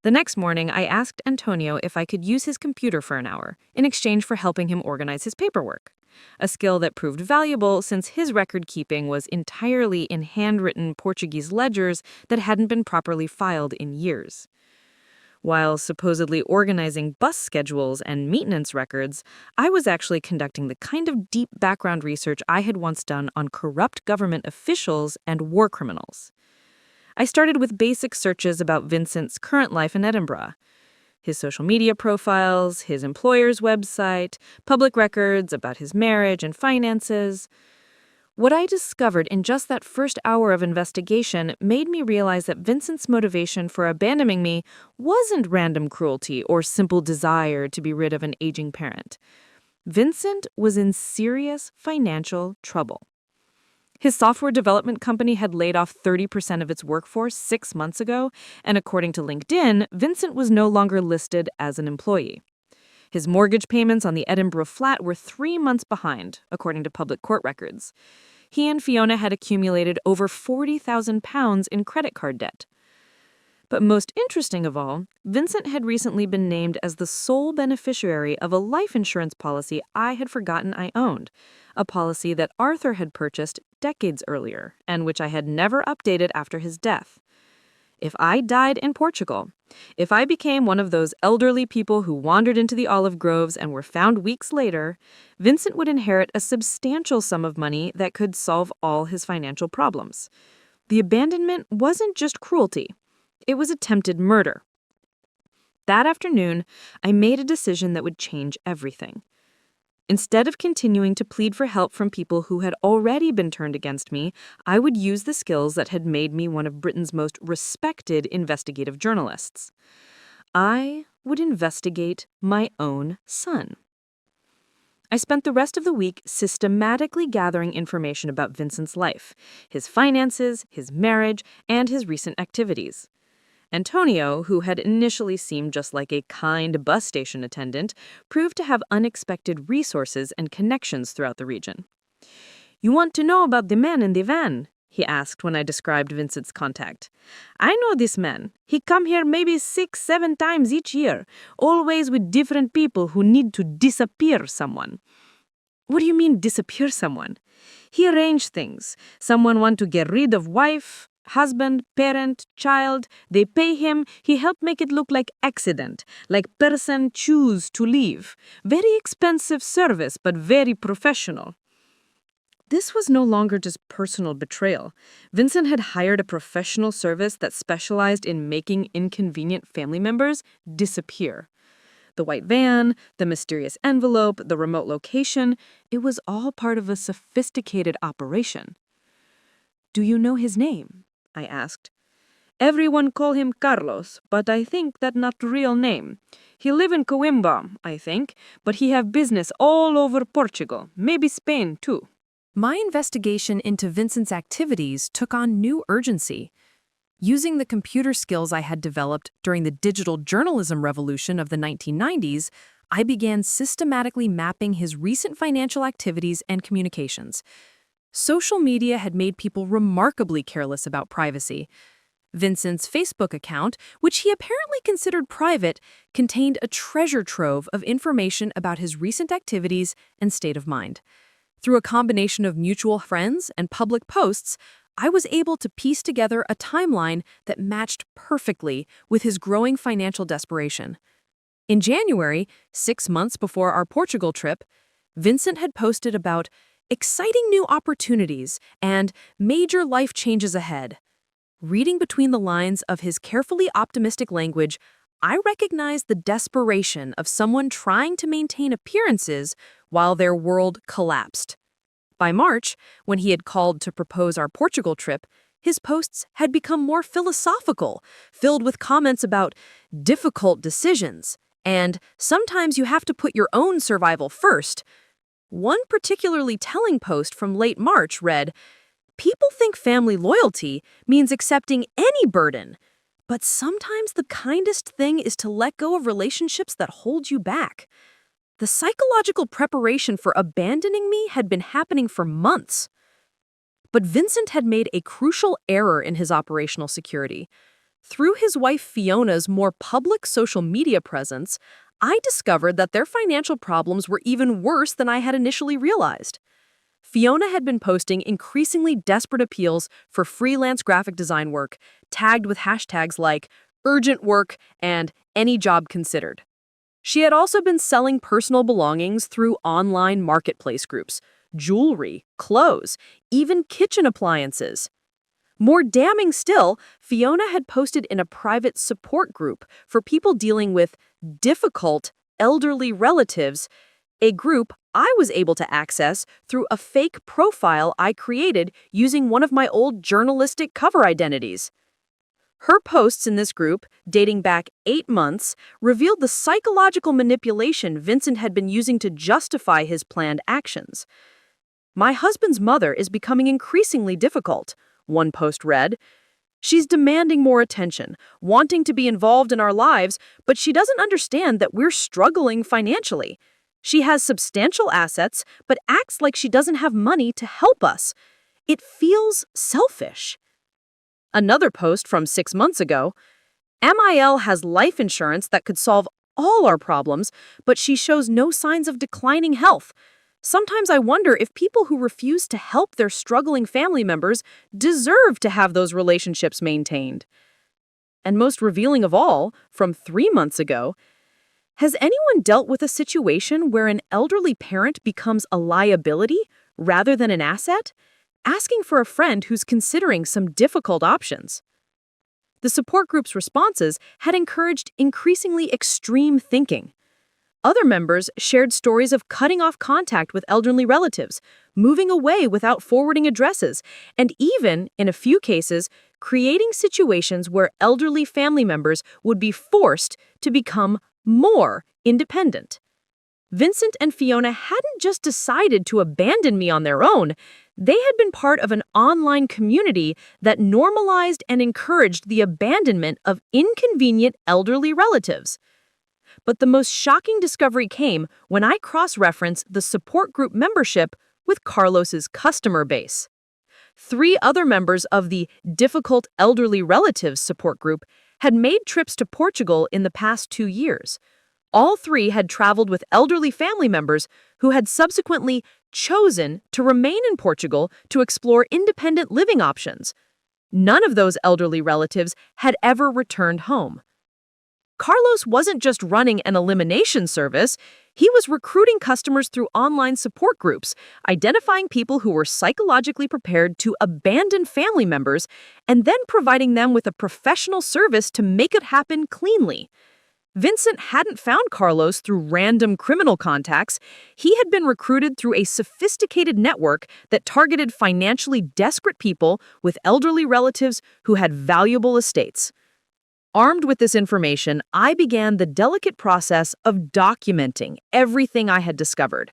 The next morning, I asked Antonio if I could use his computer for an hour in exchange for helping him organize his paperwork, a skill that proved valuable since his record-keeping was entirely in handwritten Portuguese ledgers that hadn't been properly filed in years. While supposedly organizing bus schedules and maintenance records, I was actually conducting the kind of deep background research I had once done on corrupt government officials and war criminals. I started with basic searches about Vincent's current life in Edinburgh. His social media profiles, his employer's website, public records about his marriage and finances. What I discovered in just that first hour of investigation made me realize that Vincent's motivation for abandoning me wasn't random cruelty or simple desire to be rid of an aging parent. Vincent was in serious financial trouble. His software development company had laid off 30% of its workforce 6 months ago, and according to LinkedIn, Vincent was no longer listed as an employee. His mortgage payments on the Edinburgh flat were 3 months behind, according to public court records. He and Fiona had accumulated over £40,000 in credit card debt. But most interesting of all, Vincent had recently been named as the sole beneficiary of a life insurance policy I had forgotten I owned, a policy that Arthur had purchased decades earlier and which I had never updated after his death. If I died in Portugal, if I became one of those elderly people who wandered into the olive groves and were found weeks later, Vincent would inherit a substantial sum of money that could solve all his financial problems. The abandonment wasn't just cruelty. It was attempted murder. That afternoon, I made a decision that would change everything. Instead of continuing to plead for help from people who had already been turned against me, I would use the skills that had made me one of Britain's most respected investigative journalists. I would investigate my own son. I spent the rest of the week systematically gathering information about Vincent's life, his finances, his marriage, and his recent activities. Antonio, who had initially seemed just like a kind bus station attendant, proved to have unexpected resources and connections throughout the region. "You want to know about the man in the van?" he asked when I described Vincent's contact. "I know this man. He come here maybe 6-7 times each year, always with different people who need to disappear someone." "What do you mean, disappear someone?" "He arranged things. Someone want to get rid of wife, husband, parent, child. They pay him. He help make it look like accident, like person choose to leave. Very expensive service, but very professional." This was no longer just personal betrayal. Vincent had hired a professional service that specialized in making inconvenient family members disappear. The white van, the mysterious envelope, the remote location, it was all part of a sophisticated operation. "Do you know his name?" I asked. "Everyone call him Carlos, but I think that not real name. He live in Coimbra, I think, but he have business all over Portugal, maybe Spain too." My investigation into Vincent's activities took on new urgency. Using the computer skills I had developed during the digital journalism revolution of the 1990s, I began systematically mapping his recent financial activities and communications. Social media had made people remarkably careless about privacy. Vincent's Facebook account, which he apparently considered private, contained a treasure trove of information about his recent activities and state of mind. Through a combination of mutual friends and public posts, I was able to piece together a timeline that matched perfectly with his growing financial desperation. In January, 6 months before our Portugal trip, Vincent had posted about exciting new opportunities and major life changes ahead. Reading between the lines of his carefully optimistic language, I recognized the desperation of someone trying to maintain appearances while their world collapsed. By March, when he had called to propose our Portugal trip, his posts had become more philosophical, filled with comments about difficult decisions, and sometimes you have to put your own survival first. One particularly telling post from late March read, "People think family loyalty means accepting any burden, but sometimes the kindest thing is to let go of relationships that hold you back." The psychological preparation for abandoning me had been happening for months. But Vincent had made a crucial error in his operational security. Through his wife Fiona's more public social media presence, I discovered that their financial problems were even worse than I had initially realized. Fiona had been posting increasingly desperate appeals for freelance graphic design work, tagged with hashtags like urgent work and any job considered. She had also been selling personal belongings through online marketplace groups, jewelry, clothes, even kitchen appliances. More damning still, Fiona had posted in a private support group for people dealing with difficult elderly relatives, a group I was able to access through a fake profile I created using one of my old journalistic cover identities. Her posts in this group, dating back 8 months, revealed the psychological manipulation Vincent had been using to justify his planned actions. "My husband's mother is becoming increasingly difficult," one post read. "She's demanding more attention, wanting to be involved in our lives, but she doesn't understand that we're struggling financially. She has substantial assets, but acts like she doesn't have money to help us. It feels selfish." Another post from 6 months ago: "MIL has life insurance that could solve all our problems, but she shows no signs of declining health. Sometimes I wonder if people who refuse to help their struggling family members deserve to have those relationships maintained." And most revealing of all, from 3 months ago: "Has anyone dealt with a situation where an elderly parent becomes a liability rather than an asset? Asking for a friend who's considering some difficult options." The support group's responses had encouraged increasingly extreme thinking. Other members shared stories of cutting off contact with elderly relatives, moving away without forwarding addresses, and even, in a few cases, creating situations where elderly family members would be forced to become more independent. Vincent and Fiona hadn't just decided to abandon me on their own. They had been part of an online community that normalized and encouraged the abandonment of inconvenient elderly relatives. But the most shocking discovery came when I cross-referenced the support group membership with Carlos's customer base. 3 other members of the Difficult Elderly Relatives support group had made trips to Portugal in the past 2 years. All 3 had traveled with elderly family members who had subsequently chosen to remain in Portugal to explore independent living options. None of those elderly relatives had ever returned home. Carlos wasn't just running an elimination service, he was recruiting customers through online support groups, identifying people who were psychologically prepared to abandon family members, and then providing them with a professional service to make it happen cleanly. Vincent hadn't found Carlos through random criminal contacts. He had been recruited through a sophisticated network that targeted financially desperate people with elderly relatives who had valuable estates. Armed with this information, I began the delicate process of documenting everything I had discovered.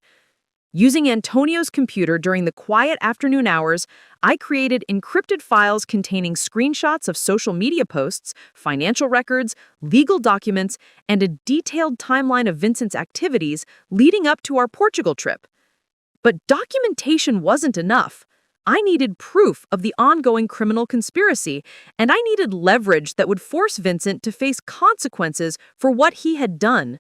Using Antonio's computer during the quiet afternoon hours, I created encrypted files containing screenshots of social media posts, financial records, legal documents, and a detailed timeline of Vincent's activities leading up to our Portugal trip. But documentation wasn't enough. I needed proof of the ongoing criminal conspiracy, and I needed leverage that would force Vincent to face consequences for what he had done.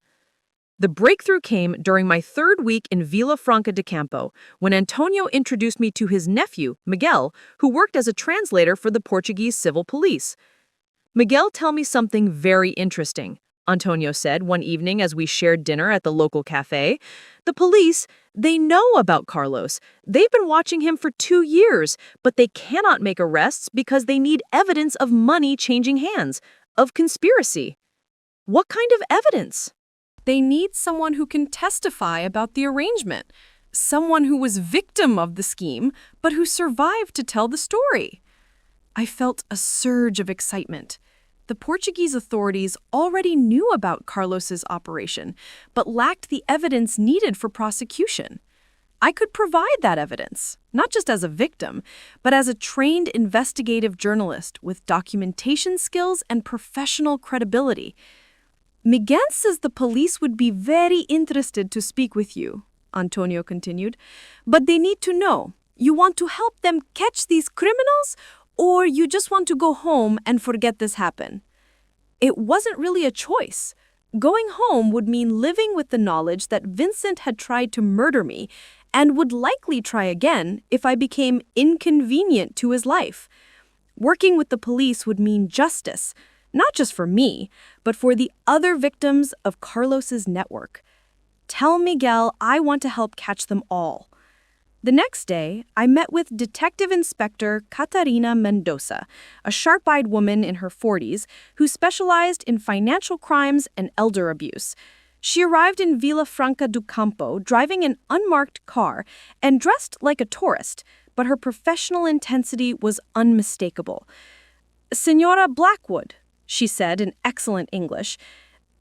The breakthrough came during my 3rd week in Vila Franca de Campo, when Antonio introduced me to his nephew, Miguel, who worked as a translator for the Portuguese civil police. "Miguel, tell me something very interesting," Antonio said one evening as we shared dinner at the local cafe. "The police, they know about Carlos. They've been watching him for 2 years, but they cannot make arrests because they need evidence of money changing hands, of conspiracy." "What kind of evidence?" They need someone who can testify about the arrangement, someone who was victim of the scheme, but who survived to tell the story. I felt a surge of excitement. The Portuguese authorities already knew about Carlos's operation, but lacked the evidence needed for prosecution. I could provide that evidence, not just as a victim, but as a trained investigative journalist with documentation skills and professional credibility. "Miguel says the police would be very interested to speak with you," Antonio continued. "But they need to know, you want to help them catch these criminals, or you just want to go home and forget this happened?" It wasn't really a choice. Going home would mean living with the knowledge that Vincent had tried to murder me and would likely try again if I became inconvenient to his life. Working with the police would mean justice, not just for me, but for the other victims of Carlos's network. Tell Miguel I want to help catch them all. The next day, I met with Detective Inspector Catarina Mendoza, a sharp-eyed woman in her 40s who specialized in financial crimes and elder abuse. She arrived in Villafranca do Campo, driving an unmarked car and dressed like a tourist, but her professional intensity was unmistakable. "Senora Blackwood," she said in excellent English,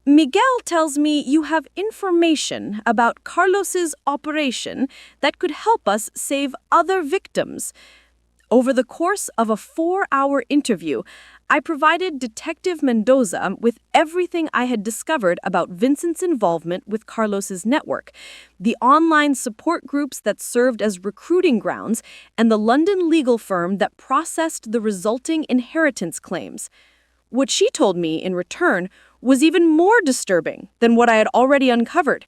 "Miguel tells me you have information about Carlos's operation that could help us save other victims." Over the course of a 4-hour interview, I provided Detective Mendoza with everything I had discovered about Vincent's involvement with Carlos's network, the online support groups that served as recruiting grounds, and the London legal firm that processed the resulting inheritance claims. What she told me in return was even more disturbing than what I had already uncovered.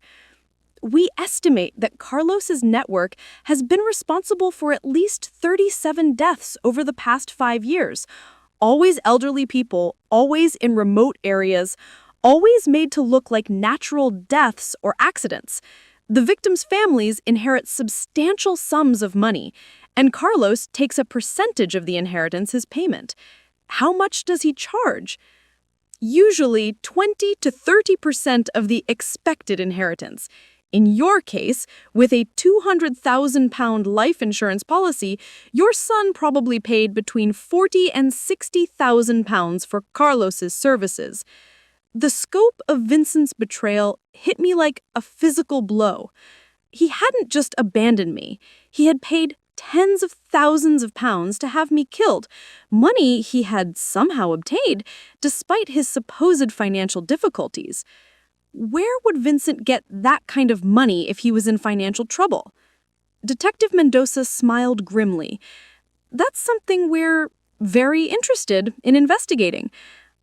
We estimate that Carlos's network has been responsible for at least 37 deaths over the past 5 years. Always elderly people, always in remote areas, always made to look like natural deaths or accidents. The victims' families inherit substantial sums of money, and Carlos takes a percentage of the inheritance as payment. How much does he charge? Usually 20 to 30% of the expected inheritance. In your case, with a £200,000 life insurance policy, your son probably paid between £40,000 and £60,000 for Carlos's services. The scope of Vincent's betrayal hit me like a physical blow. He hadn't just abandoned me. He had paid tens of thousands of pounds to have me killed, money he had somehow obtained despite his supposed financial difficulties. Where would Vincent get that kind of money if he was in financial trouble? Detective Mendoza smiled grimly. "That's something we're very interested in investigating.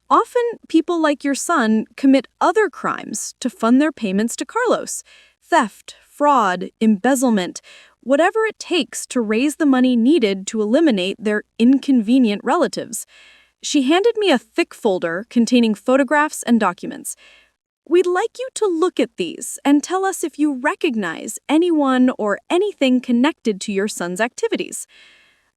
Often, people like your son commit other crimes to fund their payments to Carlos. Theft, fraud, embezzlement, whatever it takes to raise the money needed to eliminate their inconvenient relatives." She handed me a thick folder containing photographs and documents. "We'd like you to look at these and tell us if you recognize anyone or anything connected to your son's activities."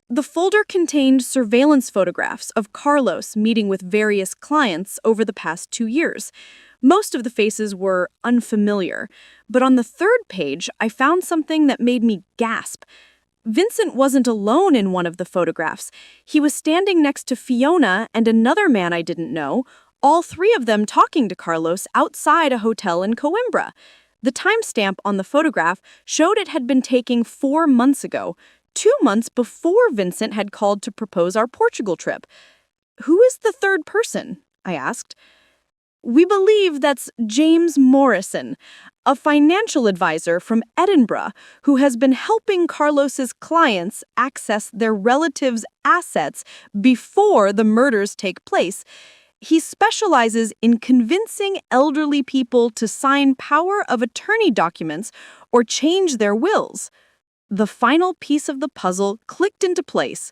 The folder contained surveillance photographs of Carlos meeting with various clients over the past 2 years. Most of the faces were unfamiliar, but on the third page, I found something that made me gasp. Vincent wasn't alone in one of the photographs. He was standing next to Fiona and another man I didn't know, all 3 of them talking to Carlos outside a hotel in Coimbra. The timestamp on the photograph showed it had been taken 4 months ago, 2 months before Vincent had called to propose our Portugal trip. "Who is the third person?" I asked. "We believe that's James Morrison, a financial advisor from Edinburgh who has been helping Carlos's clients access their relatives' assets before the murders take place. He specializes in convincing elderly people to sign power of attorney documents or change their wills." The final piece of the puzzle clicked into place.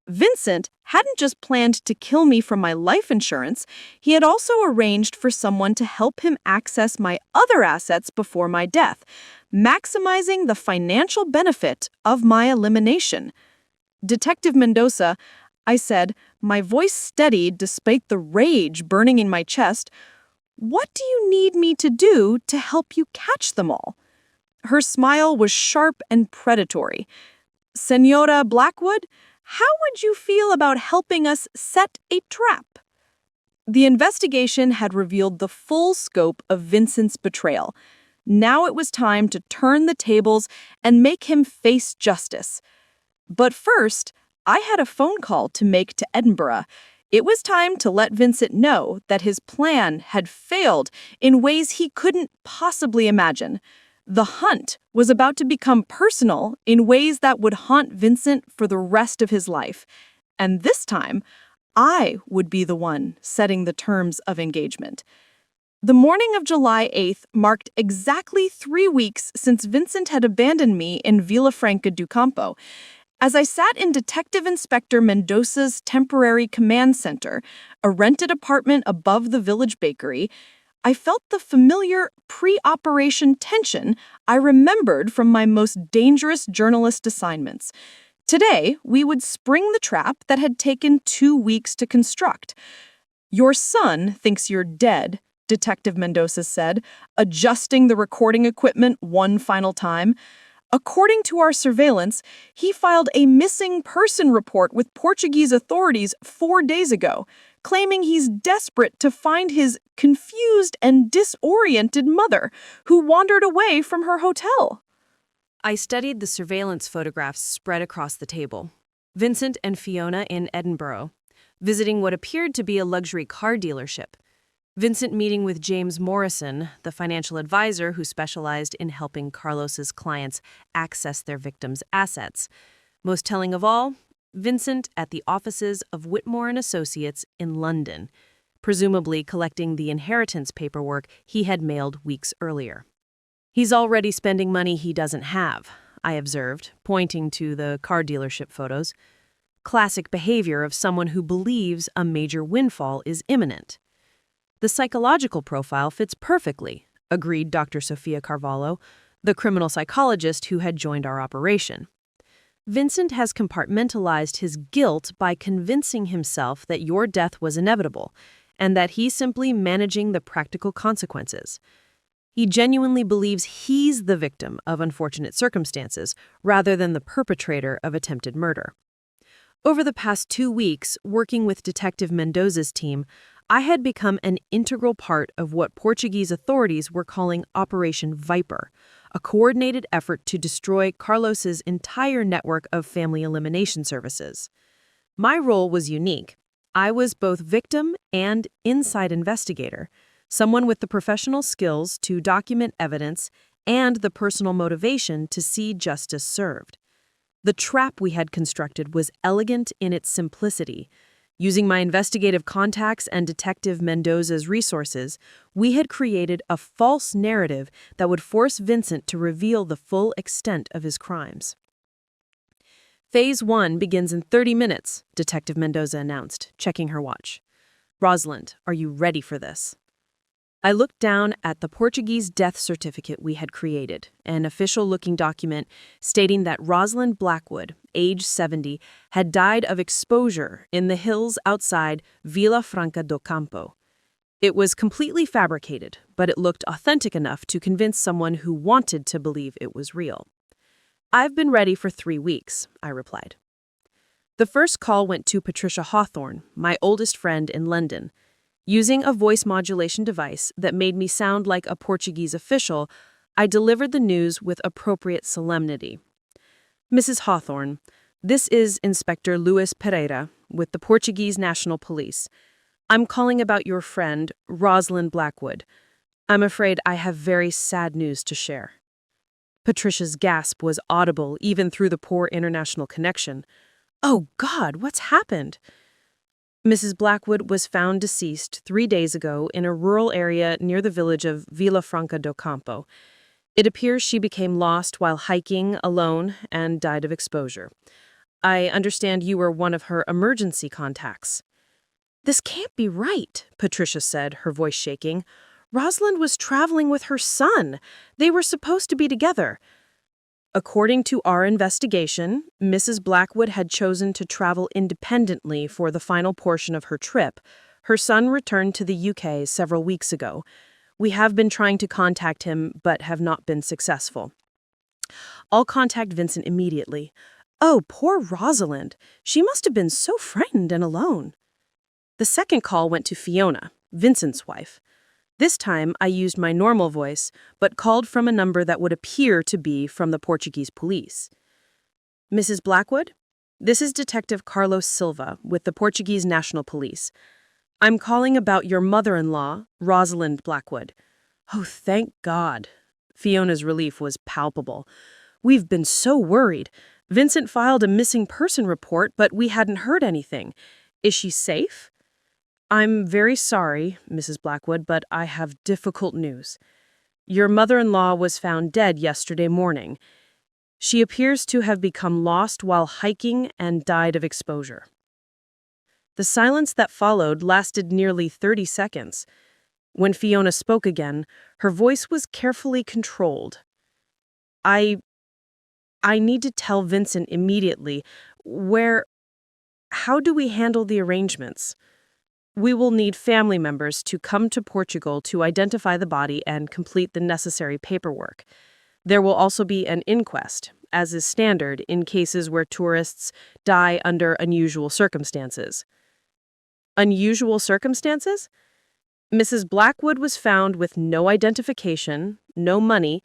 Vincent hadn't just planned to kill me from my life insurance, he had also arranged for someone to help him access my other assets before my death, maximizing the financial benefit of my elimination. "Detective Mendoza," I said, my voice steady despite the rage burning in my chest, "what do you need me to do to help you catch them all?" Her smile was sharp and predatory. "Senora Blackwood, how would you feel about helping us set a trap?" The investigation had revealed the full scope of Vincent's betrayal. Now it was time to turn the tables and make him face justice. But first, I had a phone call to make to Edinburgh. It was time to let Vincent know that his plan had failed in ways he couldn't possibly imagine. The hunt was about to become personal in ways that would haunt Vincent for the rest of his life. And this time, I would be the one setting the terms of engagement. The morning of July 8th marked exactly 3 weeks since Vincent had abandoned me in Villafranca do Campo. As I sat in Detective Inspector Mendoza's temporary command center, a rented apartment above the village bakery, I felt the familiar pre-operation tension I remembered from my most dangerous journalist assignments. Today, we would spring the trap that had taken 2 weeks to construct. "Your son thinks you're dead," Detective Mendoza said, adjusting the recording equipment one final time. According to our surveillance, he filed a missing person report with Portuguese authorities 4 days ago, claiming he's desperate to find his confused and disoriented mother, who wandered away from her hotel. I studied the surveillance photographs spread across the table. Vincent and Fiona in Edinburgh, visiting what appeared to be a luxury car dealership. Vincent meeting with James Morrison, the financial advisor who specialized in helping Carlos's clients access their victims' assets. Most telling of all, Vincent at the offices of Whitmore and Associates in London, presumably collecting the inheritance paperwork he had mailed weeks earlier. He's already spending money he doesn't have, I observed, pointing to the car dealership photos. Classic behavior of someone who believes a major windfall is imminent. The psychological profile fits perfectly, agreed Dr. Sofia Carvalho, the criminal psychologist who had joined our operation. Vincent has compartmentalized his guilt by convincing himself that your death was inevitable, and that he's simply managing the practical consequences. He genuinely believes he's the victim of unfortunate circumstances, rather than the perpetrator of attempted murder. Over the past 2 weeks, working with Detective Mendoza's team, I had become an integral part of what Portuguese authorities were calling Operation Viper, a coordinated effort to destroy Carlos's entire network of family elimination services. My role was unique. I was both victim and inside investigator, someone with the professional skills to document evidence and the personal motivation to see justice served. The trap we had constructed was elegant in its simplicity. Using my investigative contacts and Detective Mendoza's resources, we had created a false narrative that would force Vincent to reveal the full extent of his crimes. Phase 1 begins in 30 minutes, Detective Mendoza announced, checking her watch. Rosalind, are you ready for this? I looked down at the Portuguese death certificate we had created, an official-looking document stating that Rosalind Blackwood, age 70, had died of exposure in the hills outside Vila Franca do Campo. It was completely fabricated, but it looked authentic enough to convince someone who wanted to believe it was real. I've been ready for 3 weeks, I replied. The first call went to Patricia Hawthorne, my oldest friend in London. Using a voice modulation device that made me sound like a Portuguese official, I delivered the news with appropriate solemnity. Mrs. Hawthorne, this is Inspector Luis Pereira with the Portuguese National Police. I'm calling about your friend, Rosalind Blackwood. I'm afraid I have very sad news to share. Patricia's gasp was audible even through the poor international connection. Oh God, what's happened? Mrs. Blackwood was found deceased 3 days ago in a rural area near the village of Vila Franca do Campo. It appears she became lost while hiking alone and died of exposure. I understand you were one of her emergency contacts. This can't be right, Patricia said, her voice shaking. Rosalind was traveling with her son. They were supposed to be together. According to our investigation, Mrs. Blackwood had chosen to travel independently for the final portion of her trip. Her son returned to the UK several weeks ago. We have been trying to contact him, but have not been successful. I'll contact Vincent immediately. Oh, poor Rosalind. She must have been so frightened and alone. The second call went to Fiona, Vincent's wife. This time, I used my normal voice, but called from a number that would appear to be from the Portuguese police. Mrs. Blackwood, this is Detective Carlos Silva with the Portuguese National Police. I'm calling about your mother-in-law, Rosalind Blackwood. Oh, thank God. Fiona's relief was palpable. We've been so worried. Vincent filed a missing person report, but we hadn't heard anything. Is she safe? I'm very sorry, Mrs. Blackwood, but I have difficult news. Your mother-in-law was found dead yesterday morning. She appears to have become lost while hiking and died of exposure. The silence that followed lasted nearly 30 seconds. When Fiona spoke again, her voice was carefully controlled. I need to tell Vincent immediately. How do we handle the arrangements? We will need family members to come to Portugal to identify the body and complete the necessary paperwork. There will also be an inquest, as is standard in cases where tourists die under unusual circumstances. Unusual circumstances? Mrs. Blackwood was found with no identification, no money,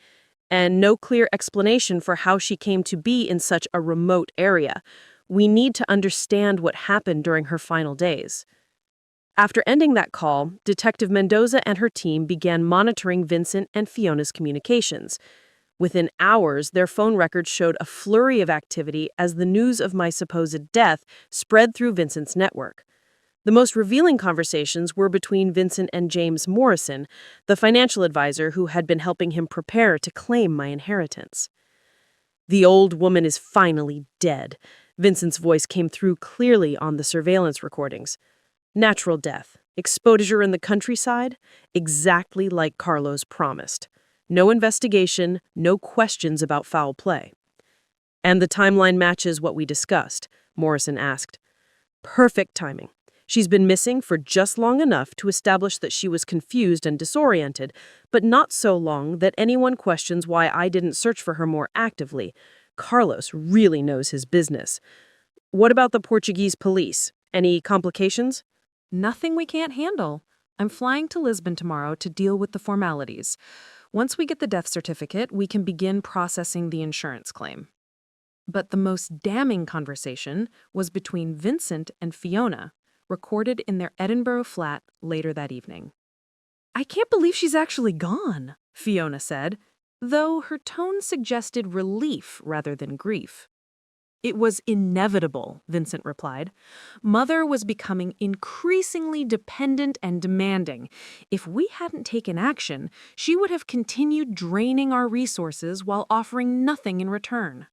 and no clear explanation for how she came to be in such a remote area. We need to understand what happened during her final days. After ending that call, Detective Mendoza and her team began monitoring Vincent and Fiona's communications. Within hours, their phone records showed a flurry of activity as the news of my supposed death spread through Vincent's network. The most revealing conversations were between Vincent and James Morrison, the financial advisor who had been helping him prepare to claim my inheritance. "The old woman is finally dead," Vincent's voice came through clearly on the surveillance recordings. "Natural death, exposure in the countryside, exactly like Carlos promised. No investigation, no questions about foul play." "And the timeline matches what we discussed?" Morrison asked. "Perfect timing. She's been missing for just long enough to establish that she was confused and disoriented, but not so long that anyone questions why I didn't search for her more actively. Carlos really knows his business." "What about the Portuguese police? Any complications?" Nothing we can't handle. I'm flying to Lisbon tomorrow to deal with the formalities. Once we get the death certificate, we can begin processing the insurance claim. But the most damning conversation was between Vincent and Fiona, recorded in their Edinburgh flat later that evening. "I can't believe she's actually gone," Fiona said, though her tone suggested relief rather than grief. "It was inevitable," Vincent replied. "Mother was becoming increasingly dependent and demanding. If we hadn't taken action, she would have continued draining our resources while offering nothing in return."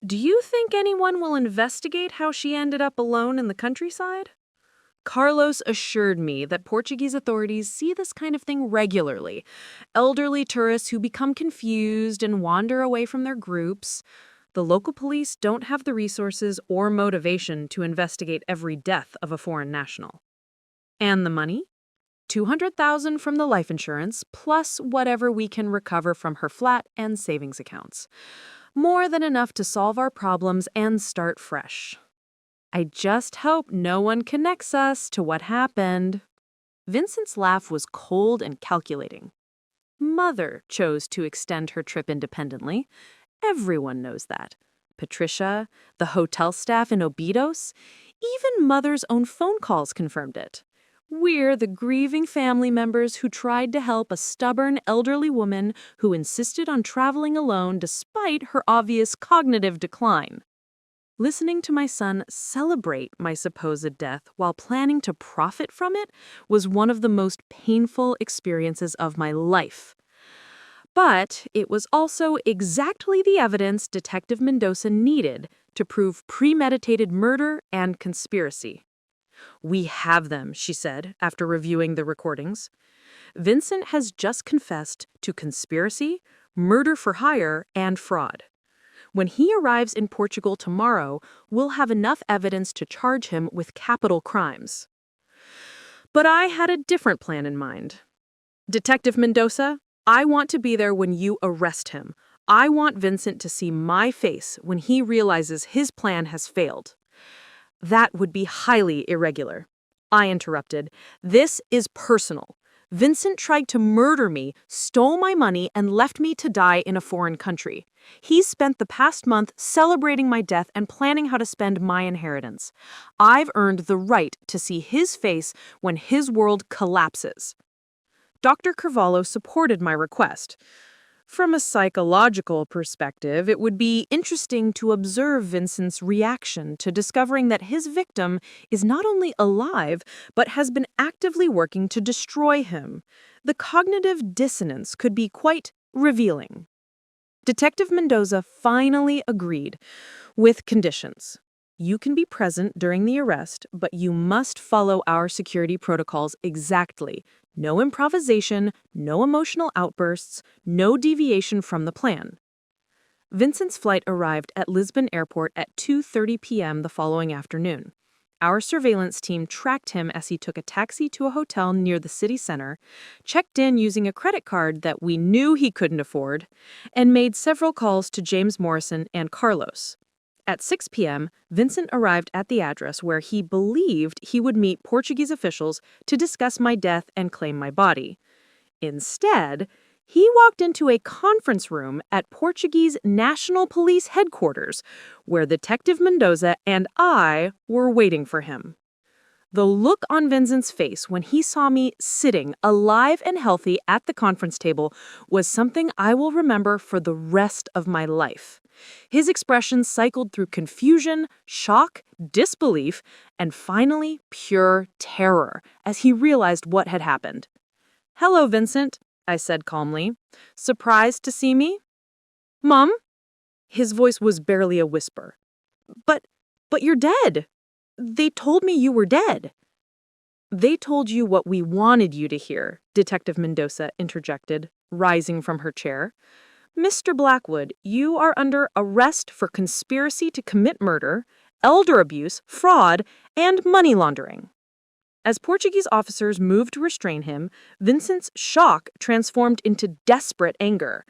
"Do you think anyone will investigate how she ended up alone in the countryside?" Carlos assured me that Portuguese authorities see this kind of thing regularly. Elderly tourists who become confused and wander away from their groups. The local police don't have the resources or motivation to investigate every death of a foreign national. "And the money? 200,000 from the life insurance, plus whatever we can recover from her flat and savings accounts. More than enough to solve our problems and start fresh. I just hope no one connects us to what happened." Vincent's laugh was cold and calculating. Mother chose to extend her trip independently. Everyone knows that. Patricia, the hotel staff in Obidos, even Mother's own phone calls confirmed it. We're the grieving family members who tried to help a stubborn elderly woman who insisted on traveling alone despite her obvious cognitive decline. Listening to my son celebrate my supposed death while planning to profit from it was one of the most painful experiences of my life. But it was also exactly the evidence Detective Mendoza needed to prove premeditated murder and conspiracy. "We have them," she said after reviewing the recordings. "Vincent has just confessed to conspiracy, murder for hire, and fraud. When he arrives in Portugal tomorrow, we'll have enough evidence to charge him with capital crimes." But I had a different plan in mind. "Detective Mendoza, I want to be there when you arrest him. I want Vincent to see my face when he realizes his plan has failed." "That would be highly irregular," I interrupted. "This is personal. Vincent tried to murder me, stole my money, and left me to die in a foreign country. He's spent the past month celebrating my death and planning how to spend my inheritance. I've earned the right to see his face when his world collapses." Dr. Carvalho supported my request. "From a psychological perspective, it would be interesting to observe Vincent's reaction to discovering that his victim is not only alive, but has been actively working to destroy him. The cognitive dissonance could be quite revealing." Detective Mendoza finally agreed, with conditions. "You can be present during the arrest, but you must follow our security protocols exactly. No improvisation, no emotional outbursts, no deviation from the plan." Vincent's flight arrived at Lisbon Airport at 2:30 p.m. the following afternoon. Our surveillance team tracked him as he took a taxi to a hotel near the city center, checked in using a credit card that we knew he couldn't afford, and made several calls to James Morrison and Carlos. At 6 p.m., Vincent arrived at the address where he believed he would meet Portuguese officials to discuss my death and claim my body. Instead, he walked into a conference room at Portuguese National Police Headquarters, where Detective Mendoza and I were waiting for him. The look on Vincent's face when he saw me sitting alive and healthy at the conference table was something I will remember for the rest of my life. His expression cycled through confusion, shock, disbelief, and finally pure terror as he realized what had happened. "Hello, Vincent," I said calmly. "Surprised to see me?" "Mom?" His voice was barely a whisper. But you're dead. They told me you were dead." "They told you what we wanted you to hear," Detective Mendoza interjected, rising from her chair. "Mr. Blackwood, you are under arrest for conspiracy to commit murder, elder abuse, fraud, and money laundering." As Portuguese officers moved to restrain him, Vincent's shock transformed into desperate anger.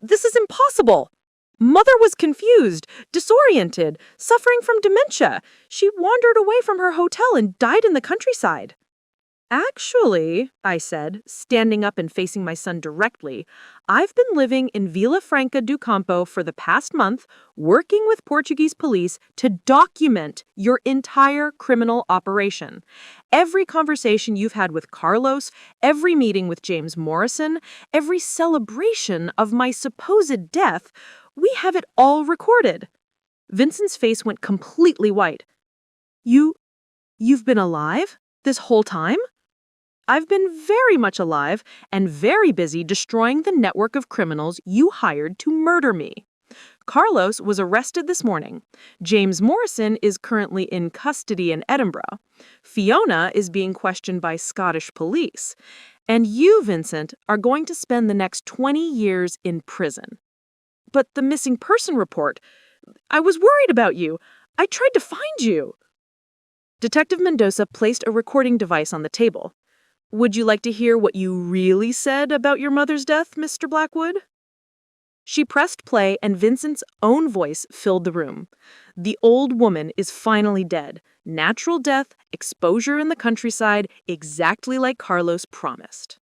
"This is impossible! Mother was confused, disoriented, suffering from dementia. She wandered away from her hotel and died in the countryside." "Actually," I said, standing up and facing my son directly, "I've been living in Vila Franca do Campo for the past month, working with Portuguese police to document your entire criminal operation. Every conversation you've had with Carlos, every meeting with James Morrison, every celebration of my supposed death, we have it all recorded." Vincent's face went completely white. You've been alive this whole time?" "I've been very much alive and very busy destroying the network of criminals you hired to murder me. Carlos was arrested this morning. James Morrison is currently in custody in Edinburgh. Fiona is being questioned by Scottish police. And you, Vincent, are going to spend the next 20 years in prison." "But the missing person report. I was worried about you. I tried to find you." Detective Mendoza placed a recording device on the table. "Would you like to hear what you really said about your mother's death, Mr. Blackwood?" She pressed play and Vincent's own voice filled the room. "The old woman is finally dead. Natural death, exposure in the countryside, exactly like Carlos promised."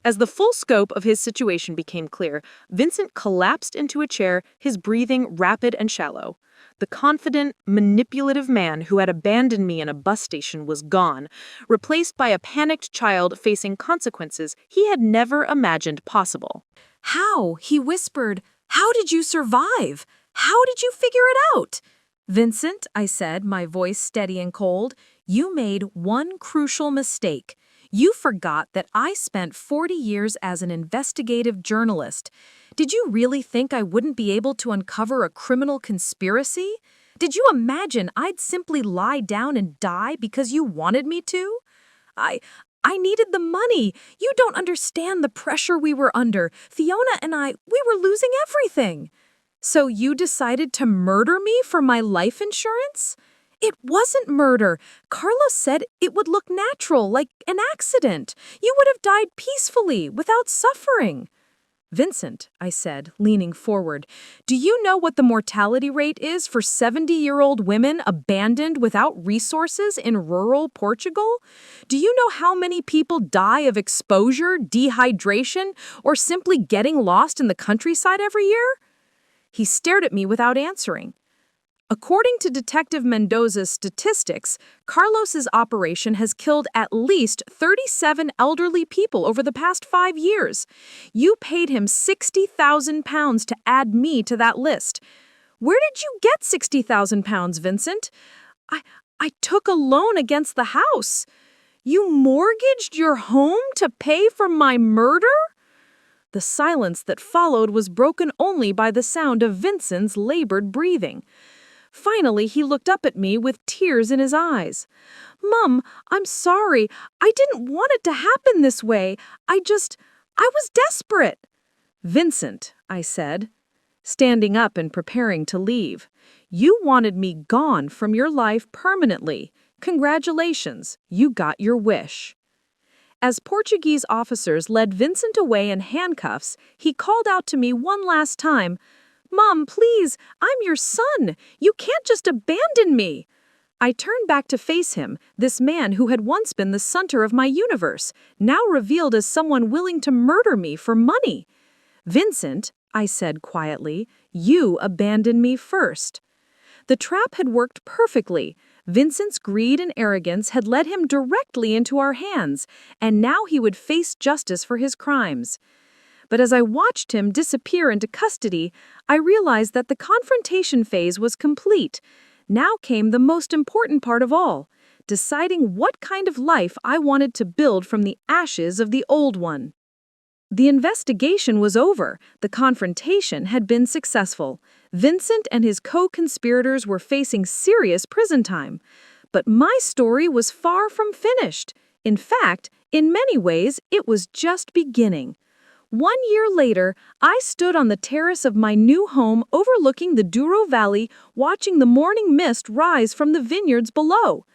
As the full scope of his situation became clear, Vincent collapsed into a chair, his breathing rapid and shallow. The confident, manipulative man who had abandoned me in a bus station was gone, replaced by a panicked child facing consequences he had never imagined possible. "How?" he whispered. "How did you survive? How did you figure it out?" "Vincent," I said, my voice steady and cold, "you made one crucial mistake. You forgot that I spent 40 years as an investigative journalist. Did you really think I wouldn't be able to uncover a criminal conspiracy? Did you imagine I'd simply lie down and die because you wanted me to? I needed the money. You don't understand the pressure we were under. Fiona and we were losing everything. So you decided to murder me for my life insurance? It wasn't murder. Carlos said it would look natural, like an accident. You would have died peacefully, without suffering." "Vincent," I said, leaning forward, "do you know what the mortality rate is for 70-year-old women abandoned without resources in rural Portugal? Do you know how many people die of exposure, dehydration, or simply getting lost in the countryside every year?" He stared at me without answering. According to Detective Mendoza's statistics, Carlos's operation has killed at least 37 elderly people over the past 5 years. You paid him £60,000 to add me to that list. Where did you get £60,000, Vincent? I took a loan against the house. You mortgaged your home to pay for my murder? The silence that followed was broken only by the sound of Vincent's labored breathing. Finally, he looked up at me with tears in his eyes. "Mom, I'm sorry. I didn't want it to happen this way. I was desperate." "Vincent," I said, standing up and preparing to leave, You wanted me gone from your life permanently. Congratulations, you got your wish." As Portuguese officers led Vincent away in handcuffs, he called out to me one last time, "Mom, please, I'm your son. You can't just abandon me." I turned back to face him, this man who had once been the center of my universe, now revealed as someone willing to murder me for money. "Vincent," I said quietly, "you abandoned me first." The trap had worked perfectly. Vincent's greed and arrogance had led him directly into our hands, and now he would face justice for his crimes. But as I watched him disappear into custody, I realized that the confrontation phase was complete. Now came the most important part of all, deciding what kind of life I wanted to build from the ashes of the old one. The investigation was over. The confrontation had been successful. Vincent and his co-conspirators were facing serious prison time. But my story was far from finished. In fact, in many ways, it was just beginning. 1 year later, I stood on the terrace of my new home overlooking the Douro Valley, watching the morning mist rise from the vineyards below.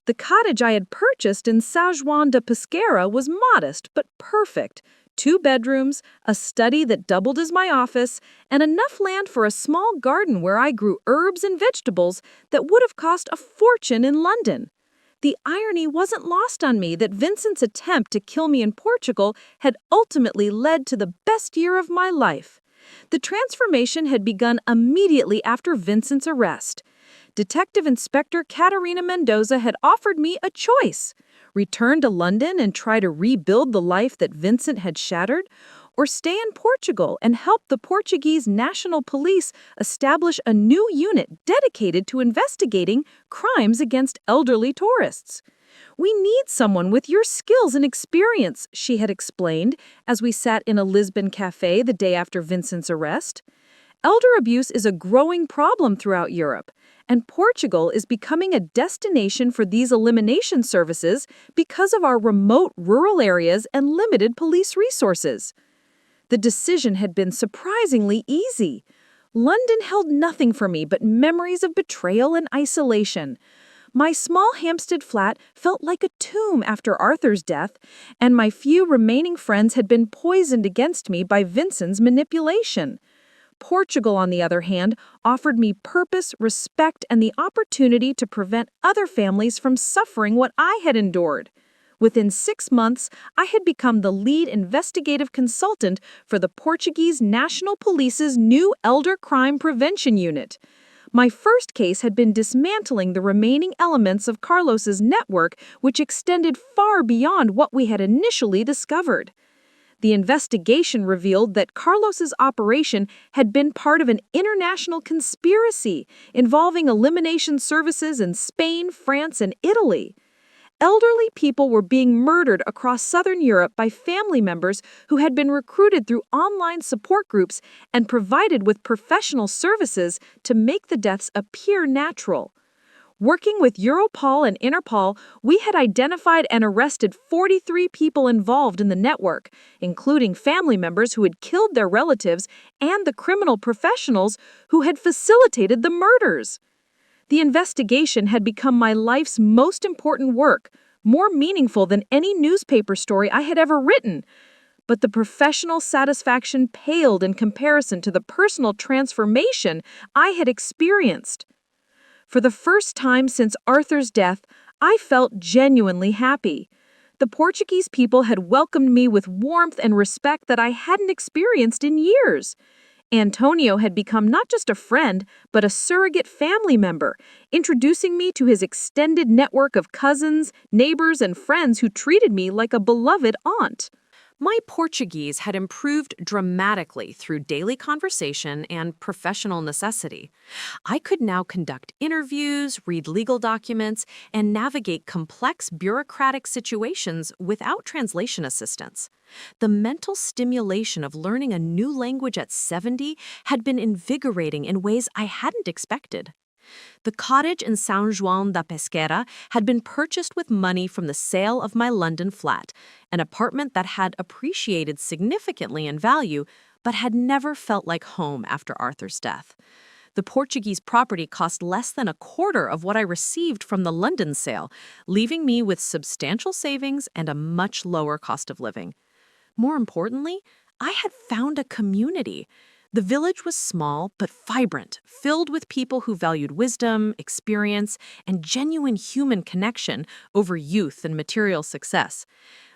The cottage I had purchased in São João da Pesqueira was modest but perfect. 2 bedrooms, a study that doubled as my office, and enough land for a small garden where I grew herbs and vegetables that would have cost a fortune in London. The irony wasn't lost on me that Vincent's attempt to kill me in Portugal had ultimately led to the best year of my life. The transformation had begun immediately after Vincent's arrest. Detective Inspector Catarina Mendoza had offered me a choice: return to London and try to rebuild the life that Vincent had shattered, or stay in Portugal and help the Portuguese National Police establish a new unit dedicated to investigating crimes against elderly tourists. "We need someone with your skills and experience," she had explained as we sat in a Lisbon cafe the day after Vincent's arrest. "Elder abuse is a growing problem throughout Europe, and Portugal is becoming a destination for these elimination services because of our remote rural areas and limited police resources." The decision had been surprisingly easy. London held nothing for me but memories of betrayal and isolation. My small Hampstead flat felt like a tomb after Arthur's death, and my few remaining friends had been poisoned against me by Vincent's manipulation. Portugal, on the other hand, offered me purpose, respect, and the opportunity to prevent other families from suffering what I had endured. Within 6 months, I had become the lead investigative consultant for the Portuguese National Police's new Elder Crime Prevention Unit. My first case had been dismantling the remaining elements of Carlos's network, which extended far beyond what we had initially discovered. The investigation revealed that Carlos's operation had been part of an international conspiracy involving elimination services in Spain, France, and Italy. Elderly people were being murdered across southern Europe by family members who had been recruited through online support groups and provided with professional services to make the deaths appear natural. Working with Europol and Interpol, we had identified and arrested 43 people involved in the network, including family members who had killed their relatives and the criminal professionals who had facilitated the murders. The investigation had become my life's most important work, more meaningful than any newspaper story I had ever written. But the professional satisfaction paled in comparison to the personal transformation I had experienced. For the first time since Arthur's death, I felt genuinely happy. The Portuguese people had welcomed me with warmth and respect that I hadn't experienced in years. Antonio had become not just a friend, but a surrogate family member, introducing me to his extended network of cousins, neighbors, and friends who treated me like a beloved aunt. My Portuguese had improved dramatically through daily conversation and professional necessity. I could now conduct interviews, read legal documents, and navigate complex bureaucratic situations without translation assistance. The mental stimulation of learning a new language at 70 had been invigorating in ways I hadn't expected. The cottage in São João da Pesqueira had been purchased with money from the sale of my London flat, an apartment that had appreciated significantly in value but had never felt like home after Arthur's death. The Portuguese property cost less than a quarter of what I received from the London sale, leaving me with substantial savings and a much lower cost of living. More importantly, I had found a community. The village was small but vibrant, filled with people who valued wisdom, experience, and genuine human connection over youth and material success.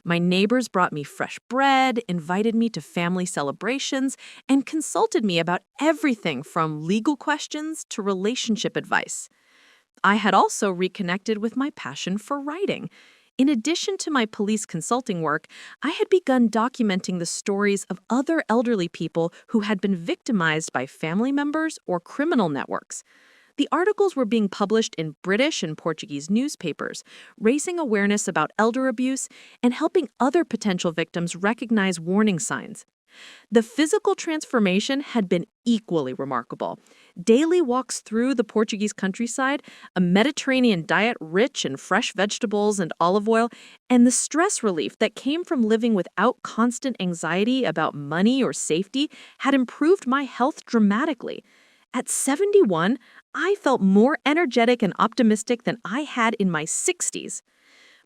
My neighbors brought me fresh bread, invited me to family celebrations, and consulted me about everything from legal questions to relationship advice. I had also reconnected with my passion for writing. In addition to my police consulting work, I had begun documenting the stories of other elderly people who had been victimized by family members or criminal networks. The articles were being published in British and Portuguese newspapers, raising awareness about elder abuse and helping other potential victims recognize warning signs. The physical transformation had been equally remarkable. Daily walks through the Portuguese countryside, a Mediterranean diet rich in fresh vegetables and olive oil, and the stress relief that came from living without constant anxiety about money or safety had improved my health dramatically. At 71, I felt more energetic and optimistic than I had in my 60s.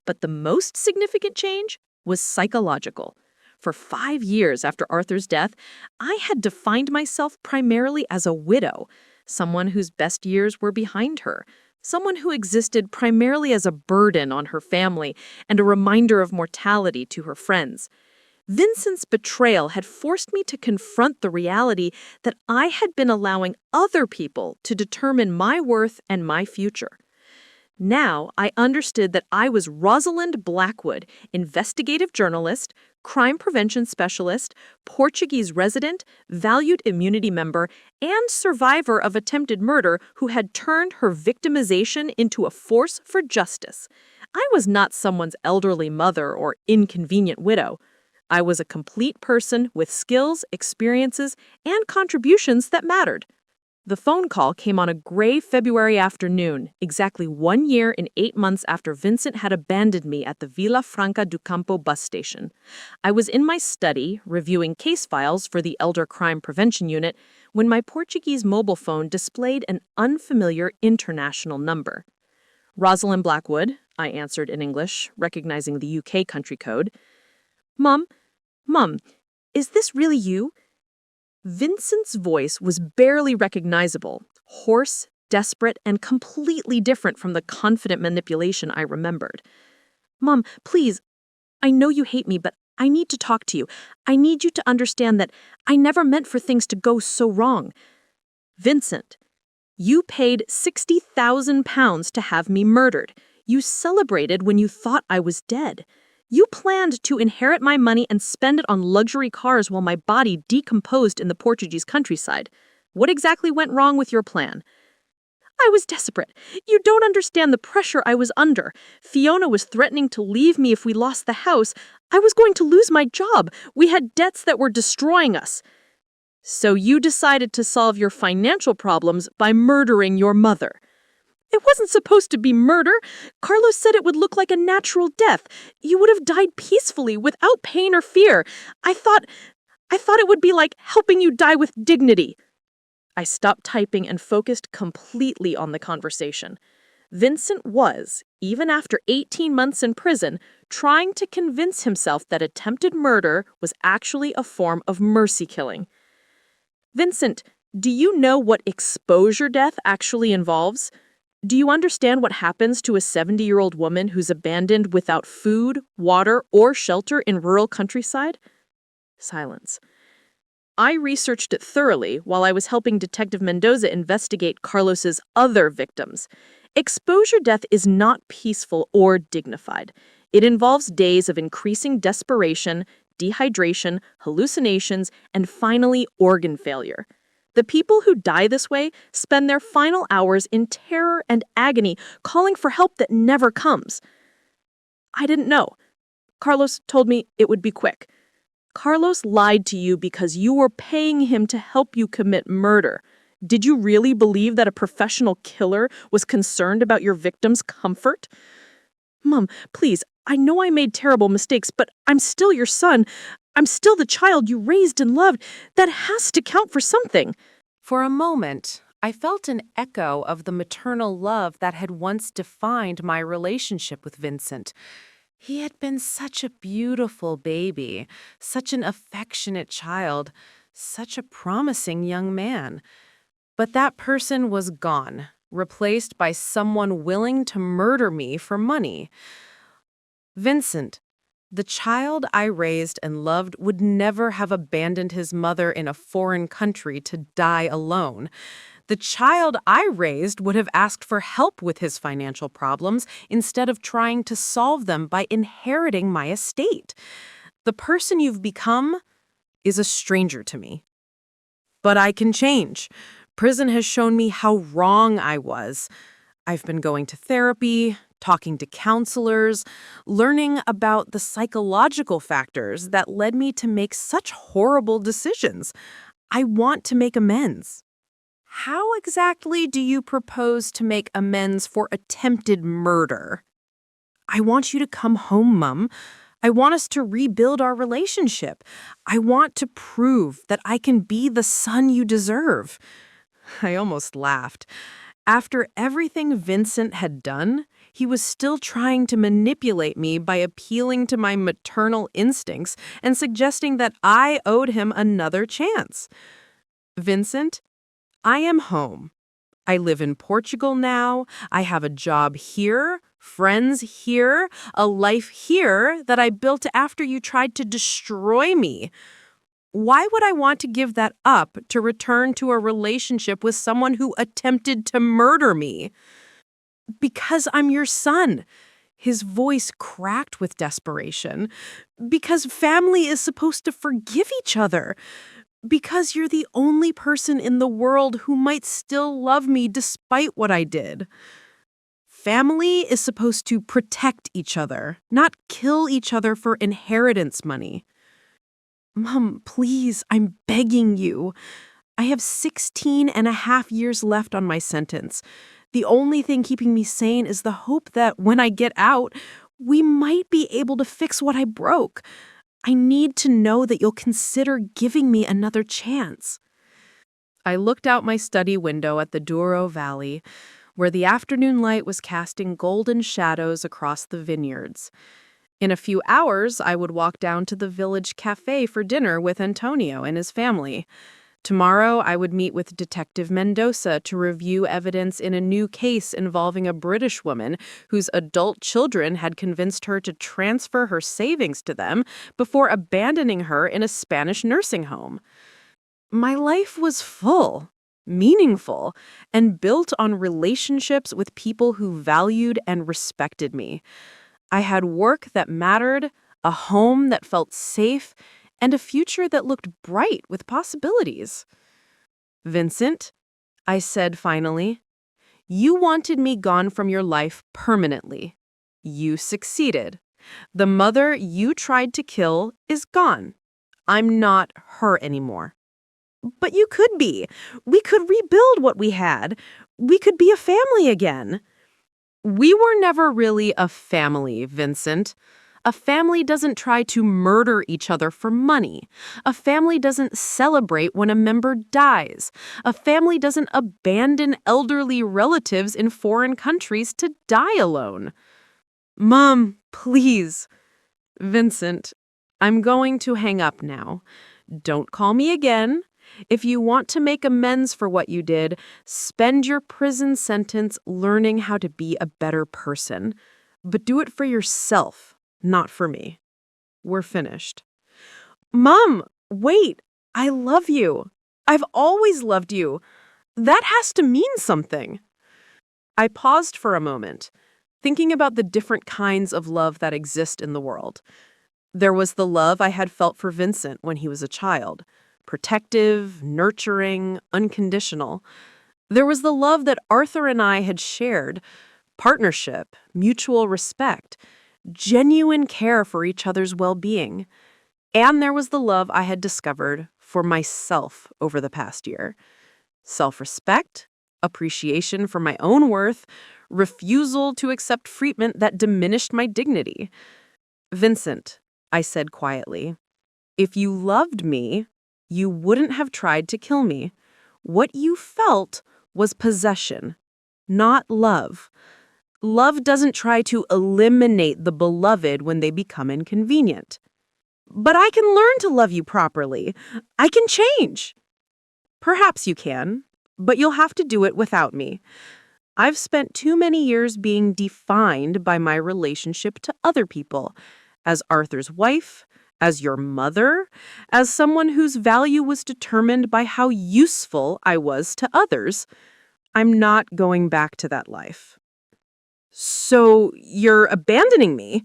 But the most significant change was psychological. For 5 years after Arthur's death, I had defined myself primarily as a widow, someone whose best years were behind her, someone who existed primarily as a burden on her family and a reminder of mortality to her friends. Vincent's betrayal had forced me to confront the reality that I had been allowing other people to determine my worth and my future. Now I understood that I was Rosalind Blackwood, investigative journalist, crime prevention specialist, Portuguese resident, valued immunity member, and survivor of attempted murder who had turned her victimization into a force for justice. I was not someone's elderly mother or inconvenient widow. I was a complete person with skills, experiences, and contributions that mattered. The phone call came on a gray February afternoon, exactly 1 year and 8 months after Vincent had abandoned me at the Vila Franca do Campo bus station. I was in my study, reviewing case files for the Elder Crime Prevention Unit, when my Portuguese mobile phone displayed an unfamiliar international number. "Rosalind Blackwood," I answered in English, recognizing the UK country code. Mom, is this really you?" Vincent's voice was barely recognizable, hoarse, desperate, and completely different from the confident manipulation I remembered. "Mom, please, I know you hate me, but I need to talk to you. I need you to understand that I never meant for things to go so wrong." "Vincent, you paid £60,000 to have me murdered. You celebrated when you thought I was dead. You planned to inherit my money and spend it on luxury cars while my body decomposed in the Portuguese countryside. What exactly went wrong with your plan?" "I was desperate. You don't understand the pressure I was under. Fiona was threatening to leave me if we lost the house. I was going to lose my job. We had debts that were destroying us." "So you decided to solve your financial problems by murdering your mother." "It wasn't supposed to be murder. Carlos said it would look like a natural death. You would have died peacefully, without pain or fear. I thought it would be like helping you die with dignity." I stopped typing and focused completely on the conversation. Vincent was, even after 18 months in prison, trying to convince himself that attempted murder was actually a form of mercy killing. "Vincent, do you know what exposure death actually involves? Do you understand what happens to a 70-year-old woman who's abandoned without food, water, or shelter in rural countryside?" Silence. I researched it thoroughly while I was helping Detective Mendoza investigate Carlos's other victims. Exposure death is not peaceful or dignified. It involves days of increasing desperation, dehydration, hallucinations, and finally organ failure. The people who die this way spend their final hours in terror and agony, calling for help that never comes. "I didn't know. Carlos told me it would be quick." "Carlos lied to you because you were paying him to help you commit murder. Did you really believe that a professional killer was concerned about your victim's comfort?" "Mom, please, I know I made terrible mistakes, but I'm still your son. I'm still the child you raised and loved. That has to count for something." For a moment, I felt an echo of the maternal love that had once defined my relationship with Vincent. He had been such a beautiful baby, such an affectionate child, such a promising young man. But that person was gone, replaced by someone willing to murder me for money. Vincent, the child I raised and loved, would never have abandoned his mother in a foreign country to die alone. The child I raised would have asked for help with his financial problems instead of trying to solve them by inheriting my estate. The person you've become is a stranger to me. But I can change. Prison has shown me how wrong I was. I've been going to therapy, talking to counselors, learning about the psychological factors that led me to make such horrible decisions. I want to make amends. How exactly do you propose to make amends for attempted murder? I want you to come home, Mum. I want us to rebuild our relationship. I want to prove that I can be the son you deserve. I almost laughed. After everything Vincent had done, he was still trying to manipulate me by appealing to my maternal instincts and suggesting that I owed him another chance. Vincent, I am home. I live in Portugal now. I have a job here, friends here, a life here that I built after you tried to destroy me. Why would I want to give that up to return to a relationship with someone who attempted to murder me? Because I'm your son. His voice cracked with desperation. Because family is supposed to forgive each other. Because you're the only person in the world who might still love me despite what I did. Family is supposed to protect each other, not kill each other for inheritance money. Mom, please, I'm begging you. I have 16 and a half years left on my sentence. The only thing keeping me sane is the hope that when I get out, we might be able to fix what I broke. I need to know that you'll consider giving me another chance. I looked out my study window at the Douro Valley, where the afternoon light was casting golden shadows across the vineyards. In a few hours, I would walk down to the village cafe for dinner with Antonio and his family. Tomorrow, I would meet with Detective Mendoza to review evidence in a new case involving a British woman whose adult children had convinced her to transfer her savings to them before abandoning her in a Spanish nursing home. My life was full, meaningful, and built on relationships with people who valued and respected me. I had work that mattered, a home that felt safe, and a future that looked bright with possibilities. Vincent, I said finally, you wanted me gone from your life permanently. You succeeded. The mother you tried to kill is gone. I'm not her anymore. But you could be. We could rebuild what we had. We could be a family again. We were never really a family, Vincent. A family doesn't try to murder each other for money. A family doesn't celebrate when a member dies. A family doesn't abandon elderly relatives in foreign countries to die alone. Mom, please. Vincent, I'm going to hang up now. Don't call me again. If you want to make amends for what you did, spend your prison sentence learning how to be a better person. But do it for yourself, not for me. We're finished. Mom, wait. I love you. I've always loved you. That has to mean something. I paused for a moment, thinking about the different kinds of love that exist in the world. There was the love I had felt for Vincent when he was a child. Protective, nurturing, unconditional. There was the love that Arthur and I had shared, partnership, mutual respect, genuine care for each other's well-being. And there was the love I had discovered for myself over the past year. Self-respect, appreciation for my own worth, refusal to accept treatment that diminished my dignity. Vincent, I said quietly, if you loved me, you wouldn't have tried to kill me. What you felt was possession, not love. Love doesn't try to eliminate the beloved when they become inconvenient. But I can learn to love you properly. I can change. Perhaps you can, but you'll have to do it without me. I've spent too many years being defined by my relationship to other people, as Arthur's wife, as your mother, as someone whose value was determined by how useful I was to others. I'm not going back to that life. So you're abandoning me,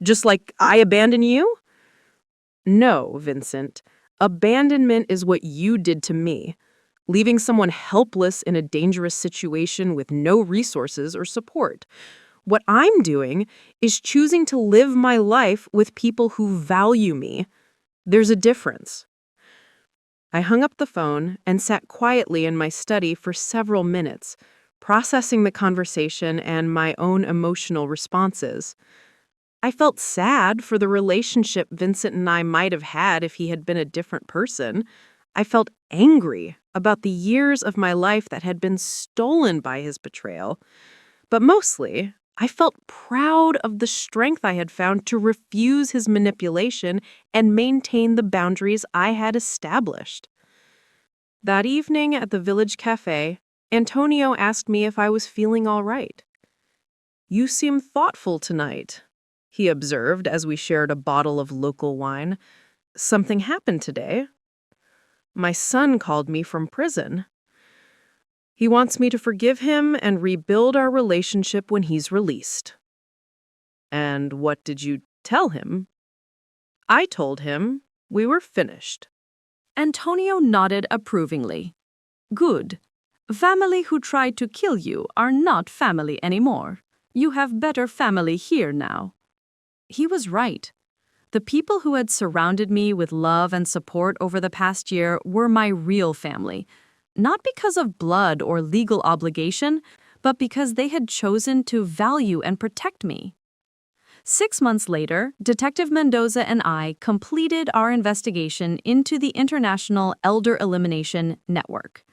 just like I abandon you? No, Vincent. Abandonment is what you did to me, leaving someone helpless in a dangerous situation with no resources or support. What I'm doing is choosing to live my life with people who value me. There's a difference. I hung up the phone and sat quietly in my study for several minutes, processing the conversation and my own emotional responses. I felt sad for the relationship Vincent and I might have had if he had been a different person. I felt angry about the years of my life that had been stolen by his betrayal. But mostly, I felt proud of the strength I had found to refuse his manipulation and maintain the boundaries I had established. That evening at the village cafe, Antonio asked me if I was feeling all right. "You seem thoughtful tonight," he observed as we shared a bottle of local wine. "Something happened today. My son called me from prison. He wants me to forgive him and rebuild our relationship when he's released." "And what did you tell him?" "I told him we were finished." Antonio nodded approvingly. Good. Family who tried to kill you are not family anymore. You have better family here now. He was right. The people who had surrounded me with love and support over the past year were my real family, not because of blood or legal obligation, but because they had chosen to value and protect me. 6 months later, Detective Mendoza and I completed our investigation into the International Elder Elimination Network.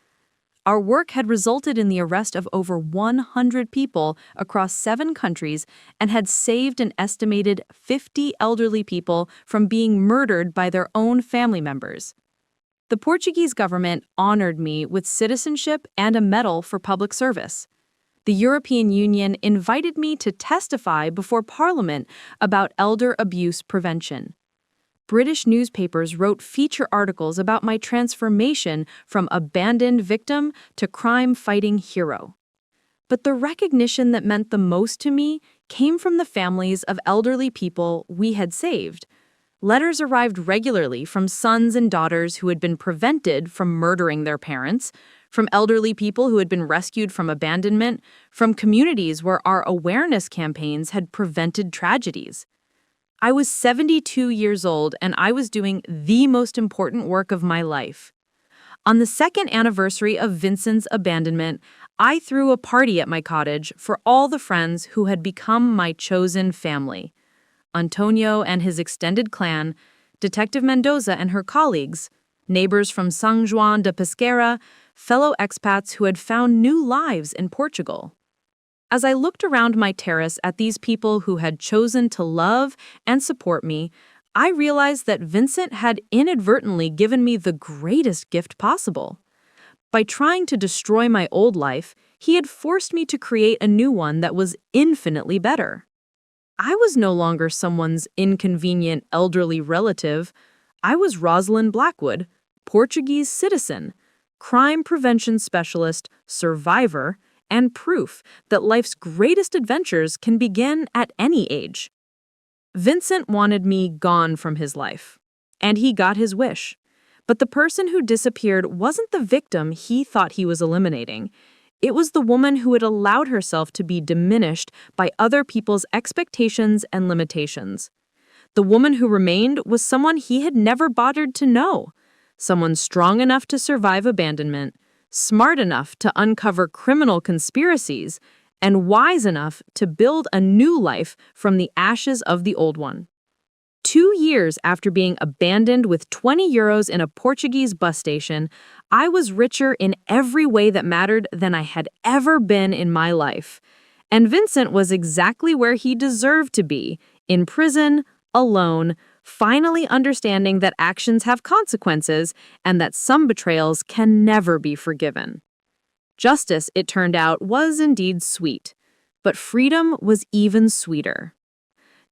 Our work had resulted in the arrest of over 100 people across 7 countries and had saved an estimated 50 elderly people from being murdered by their own family members. The Portuguese government honored me with citizenship and a medal for public service. The European Union invited me to testify before Parliament about elder abuse prevention. British newspapers wrote feature articles about my transformation from abandoned victim to crime-fighting hero. But the recognition that meant the most to me came from the families of elderly people we had saved. Letters arrived regularly from sons and daughters who had been prevented from murdering their parents, from elderly people who had been rescued from abandonment, from communities where our awareness campaigns had prevented tragedies. I was 72 years old and I was doing the most important work of my life. On the 2nd anniversary of Vincent's abandonment, I threw a party at my cottage for all the friends who had become my chosen family. Antonio and his extended clan, Detective Mendoza and her colleagues, neighbors from São João da Pesqueira, fellow expats who had found new lives in Portugal. As I looked around my terrace at these people who had chosen to love and support me, I realized that Vincent had inadvertently given me the greatest gift possible. By trying to destroy my old life, he had forced me to create a new one that was infinitely better. I was no longer someone's inconvenient elderly relative. I was Rosalind Blackwood, Portuguese citizen, crime prevention specialist, survivor, and proof that life's greatest adventures can begin at any age. Vincent wanted me gone from his life, and he got his wish. But the person who disappeared wasn't the victim he thought he was eliminating. It was the woman who had allowed herself to be diminished by other people's expectations and limitations. The woman who remained was someone he had never bothered to know, someone strong enough to survive abandonment, smart enough to uncover criminal conspiracies, and wise enough to build a new life from the ashes of the old one. 2 years after being abandoned with 20 euros in a Portuguese bus station, I was richer in every way that mattered than I had ever been in my life. And Vincent was exactly where he deserved to be, in prison, alone, finally understanding that actions have consequences and that some betrayals can never be forgiven. Justice, it turned out, was indeed sweet, but freedom was even sweeter.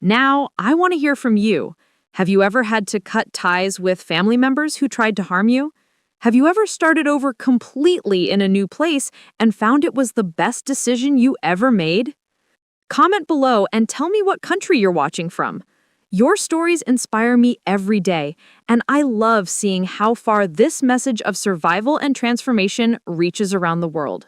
Now, I want to hear from you. Have you ever had to cut ties with family members who tried to harm you? Have you ever started over completely in a new place and found it was the best decision you ever made? Comment below and tell me what country you're watching from. Your stories inspire me every day, and I love seeing how far this message of survival and transformation reaches around the world.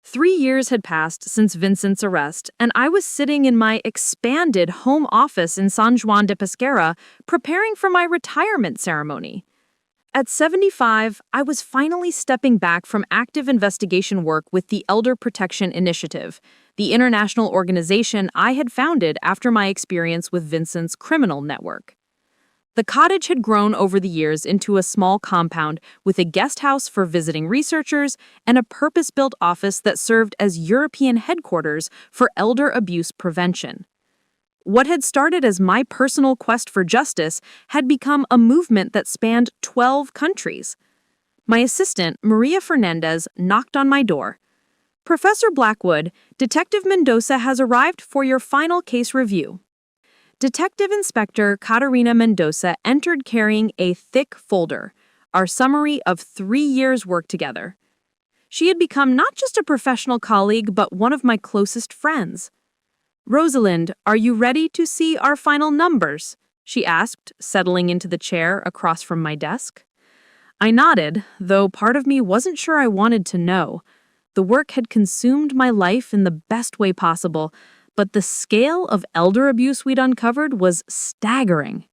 3 years had passed since Vincent's arrest, and I was sitting in my expanded home office in San Juan de Pesquera, preparing for my retirement ceremony. At 75, I was finally stepping back from active investigation work with the Elder Protection Initiative, the international organization I had founded after my experience with Vincent's criminal network. The cottage had grown over the years into a small compound with a guest house for visiting researchers and a purpose-built office that served as European headquarters for elder abuse prevention. What had started as my personal quest for justice had become a movement that spanned 12 countries. My assistant, Maria Fernandez, knocked on my door. "Professor Blackwood, Detective Mendoza has arrived for your final case review." Detective Inspector Catarina Mendoza entered carrying a thick folder, our summary of 3 years' work together. She had become not just a professional colleague, but one of my closest friends. "Rosalind, are you ready to see our final numbers?" she asked, settling into the chair across from my desk. I nodded, though part of me wasn't sure I wanted to know. The work had consumed my life in the best way possible, but the scale of elder abuse we'd uncovered was staggering.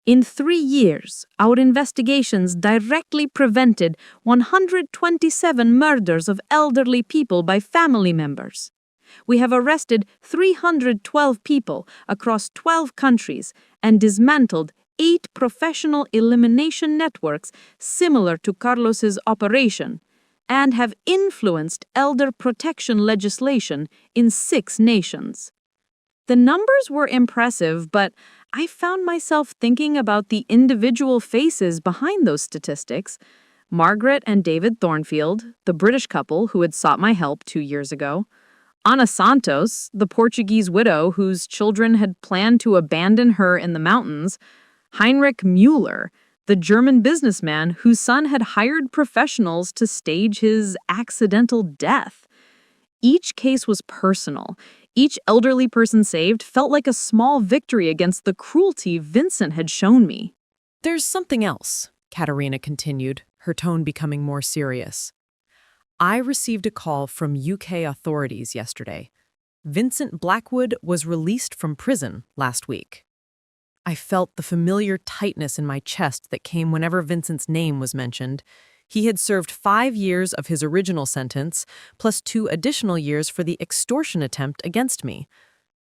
In 3 years, our investigations directly prevented 127 murders of elderly people by family members. We have arrested 312 people across 12 countries and dismantled 8 professional elimination networks similar to Carlos's operation, and have influenced elder protection legislation in 6 nations. The numbers were impressive, but I found myself thinking about the individual faces behind those statistics. Margaret and David Thornfield, the British couple who had sought my help 2 years ago. Ana Santos, the Portuguese widow whose children had planned to abandon her in the mountains. Heinrich Müller, the German businessman whose son had hired professionals to stage his accidental death. Each case was personal. Each elderly person saved felt like a small victory against the cruelty Vincent had shown me. "There's something else," Katerina continued, her tone becoming more serious. "I received a call from UK authorities yesterday. Vincent Blackwood was released from prison last week." I felt the familiar tightness in my chest that came whenever Vincent's name was mentioned. He had served 5 years of his original sentence, plus 2 additional years for the extortion attempt against me.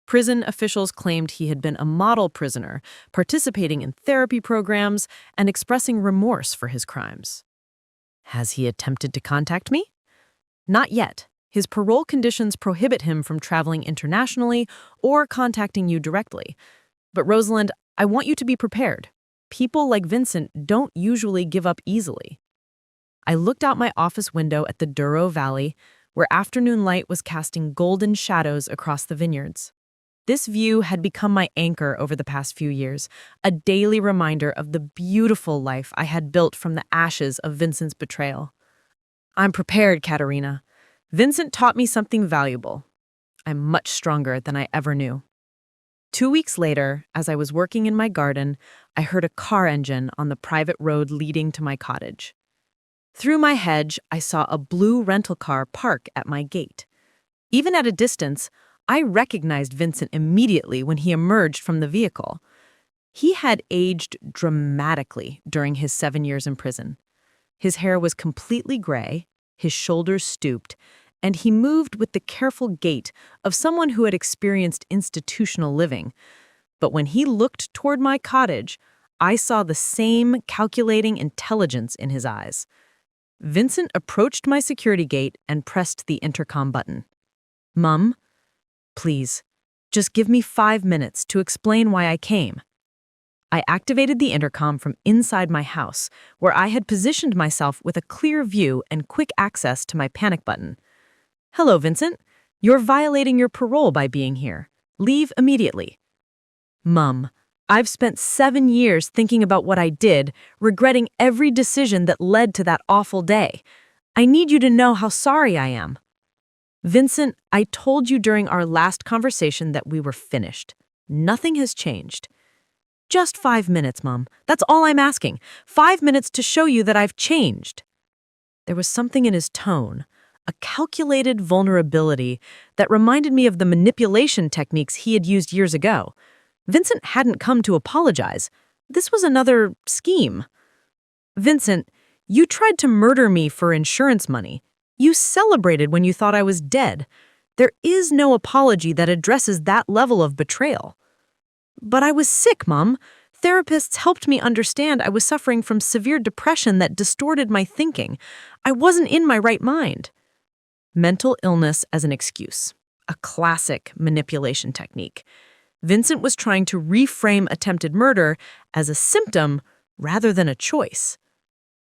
Prison officials claimed he had been a model prisoner, participating in therapy programs and expressing remorse for his crimes. Has he attempted to contact me? Not yet. His parole conditions prohibit him from traveling internationally or contacting you directly. But Rosalind, I want you to be prepared. People like Vincent don't usually give up easily. I looked out my office window at the Douro Valley, where afternoon light was casting golden shadows across the vineyards. This view had become my anchor over the past few years, a daily reminder of the beautiful life I had built from the ashes of Vincent's betrayal. I'm prepared, Katerina. Vincent taught me something valuable. I'm much stronger than I ever knew. 2 weeks later, as I was working in my garden, I heard a car engine on the private road leading to my cottage. Through my hedge, I saw a blue rental car park at my gate. Even at a distance, I recognized Vincent immediately when he emerged from the vehicle. He had aged dramatically during his 7 years in prison. His hair was completely gray, his shoulders stooped, and he moved with the careful gait of someone who had experienced institutional living. But when he looked toward my cottage, I saw the same calculating intelligence in his eyes. Vincent approached my security gate and pressed the intercom button. "Mum, please, just give me 5 minutes to explain why I came." I activated the intercom from inside my house, where I had positioned myself with a clear view and quick access to my panic button. "Hello, Vincent. You're violating your parole by being here. Leave immediately." "Mum, I've spent 7 years thinking about what I did, regretting every decision that led to that awful day. I need you to know how sorry I am." "Vincent, I told you during our last conversation that we were finished. Nothing has changed." "Just 5 minutes, Mum. That's all I'm asking. 5 minutes to show you that I've changed." There was something in his tone, a calculated vulnerability that reminded me of the manipulation techniques he had used years ago. Vincent hadn't come to apologize. This was another scheme. "Vincent, you tried to murder me for insurance money. You celebrated when you thought I was dead. There is no apology that addresses that level of betrayal." "But I was sick, Mom. Therapists helped me understand I was suffering from severe depression that distorted my thinking. I wasn't in my right mind." Mental illness as an excuse. A classic manipulation technique. Vincent was trying to reframe attempted murder as a symptom rather than a choice.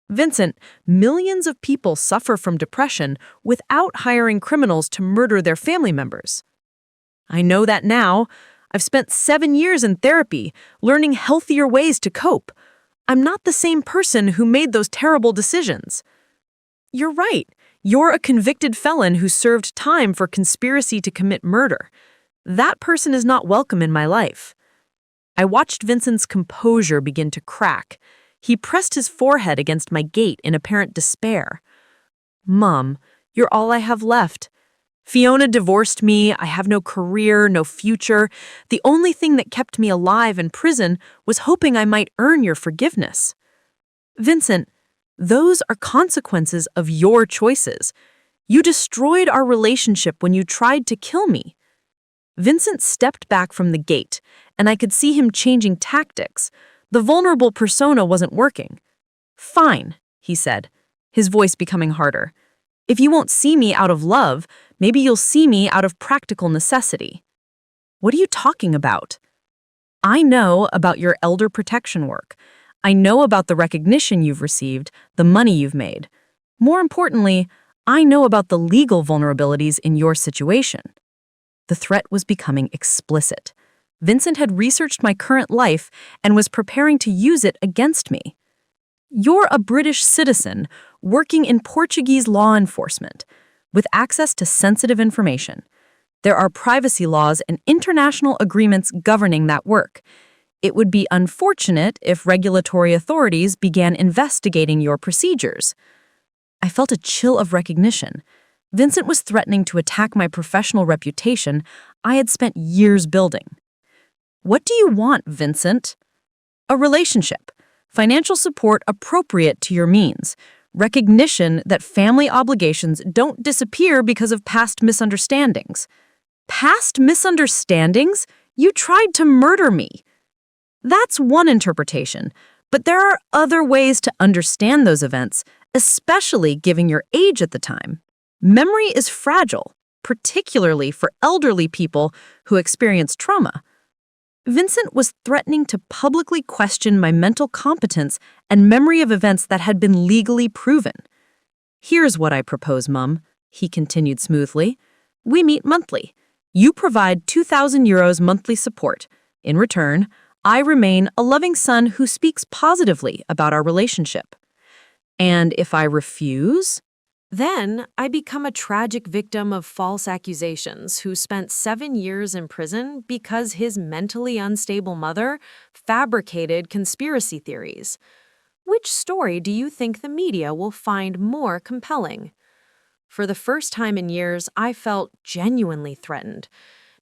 "Vincent, millions of people suffer from depression without hiring criminals to murder their family members." "I know that now. I've spent 7 years in therapy, learning healthier ways to cope. I'm not the same person who made those terrible decisions." "You're right. You're a convicted felon who served time for conspiracy to commit murder. That person is not welcome in my life." I watched Vincent's composure begin to crack. He pressed his forehead against my gate in apparent despair. "Mom, you're all I have left. Fiona divorced me. I have no career, no future. The only thing that kept me alive in prison was hoping I might earn your forgiveness." "Vincent, those are consequences of your choices. You destroyed our relationship when you tried to kill me." Vincent stepped back from the gate, and I could see him changing tactics. The vulnerable persona wasn't working. "Fine," he said, his voice becoming harder. "If you won't see me out of love, maybe you'll see me out of practical necessity." "What are you talking about?" "I know about your elder protection work. I know about the recognition you've received, the money you've made. More importantly, I know about the legal vulnerabilities in your situation." The threat was becoming explicit. Vincent had researched my current life and was preparing to use it against me. "You're a British citizen working in Portuguese law enforcement, with access to sensitive information. There are privacy laws and international agreements governing that work. It would be unfortunate if regulatory authorities began investigating your procedures." I felt a chill of recognition. Vincent was threatening to attack my professional reputation I had spent years building. "What do you want, Vincent?" "A relationship, financial support appropriate to your means, recognition that family obligations don't disappear because of past misunderstandings." "Past misunderstandings? You tried to murder me." "That's one interpretation, but there are other ways to understand those events, especially given your age at the time. Memory is fragile, particularly for elderly people who experience trauma." Vincent was threatening to publicly question my mental competence and memory of events that had been legally proven. "Here's what I propose, Mum," he continued smoothly. "We meet monthly. You provide €2,000 monthly support. In return, I remain a loving son who speaks positively about our relationship." "And if I refuse?" Then I become a tragic victim of false accusations who spent 7 years in prison because his mentally unstable mother fabricated conspiracy theories. Which story do you think the media will find more compelling? For the first time in years, I felt genuinely threatened.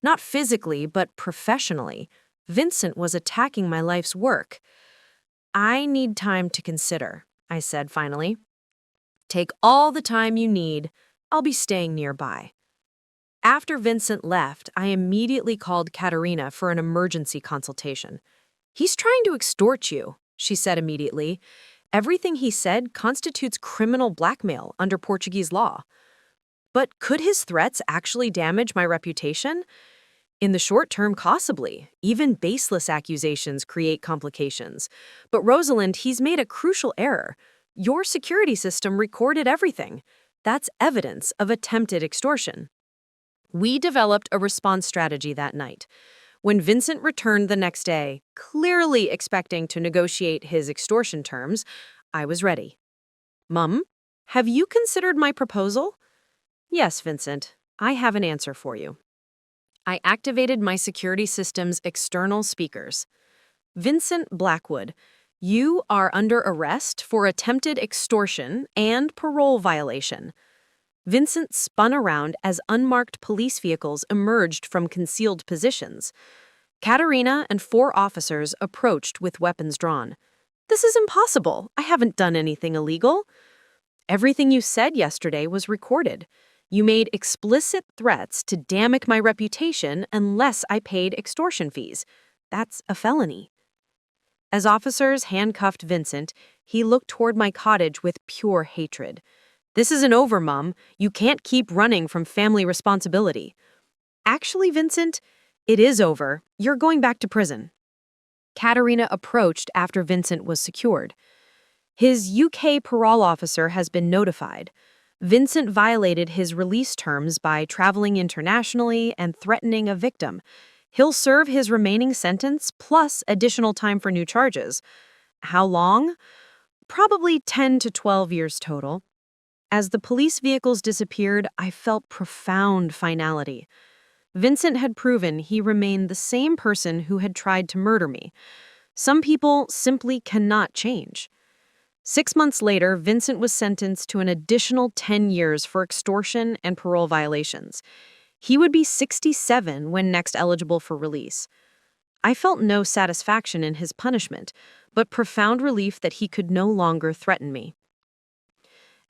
Not physically, but professionally. Vincent was attacking my life's work. "I need time to consider," I said finally. "Take all the time you need. I'll be staying nearby." After Vincent left, I immediately called Katerina for an emergency consultation. "He's trying to extort you," she said immediately. "Everything he said constitutes criminal blackmail under Portuguese law." But could his threats actually damage my reputation? In the short term, possibly. Even baseless accusations create complications. But Rosalind, he's made a crucial error. Your security system recorded everything. That's evidence of attempted extortion. We developed a response strategy that night. When Vincent returned the next day, clearly expecting to negotiate his extortion terms, I was ready. "Mum, have you considered my proposal?" "Yes, Vincent, I have an answer for you." I activated my security system's external speakers. "Vincent Blackwood, you are under arrest for attempted extortion and parole violation." Vincent spun around as unmarked police vehicles emerged from concealed positions. Katerina and 4 officers approached with weapons drawn. "This is impossible. I haven't done anything illegal." "Everything you said yesterday was recorded. You made explicit threats to damage my reputation unless I paid extortion fees. That's a felony." As officers handcuffed Vincent, he looked toward my cottage with pure hatred. "This isn't over, Mum. You can't keep running from family responsibility." "Actually, Vincent, it is over. You're going back to prison." Katerina approached after Vincent was secured. "His UK parole officer has been notified. Vincent violated his release terms by traveling internationally and threatening a victim. He'll serve his remaining sentence plus additional time for new charges." "How long?" "Probably 10 to 12 years total." As the police vehicles disappeared, I felt profound finality. Vincent had proven he remained the same person who had tried to murder me. Some people simply cannot change. 6 months later, Vincent was sentenced to an additional 10 years for extortion and parole violations. He would be 67 when next eligible for release. I felt no satisfaction in his punishment, but profound relief that he could no longer threaten me.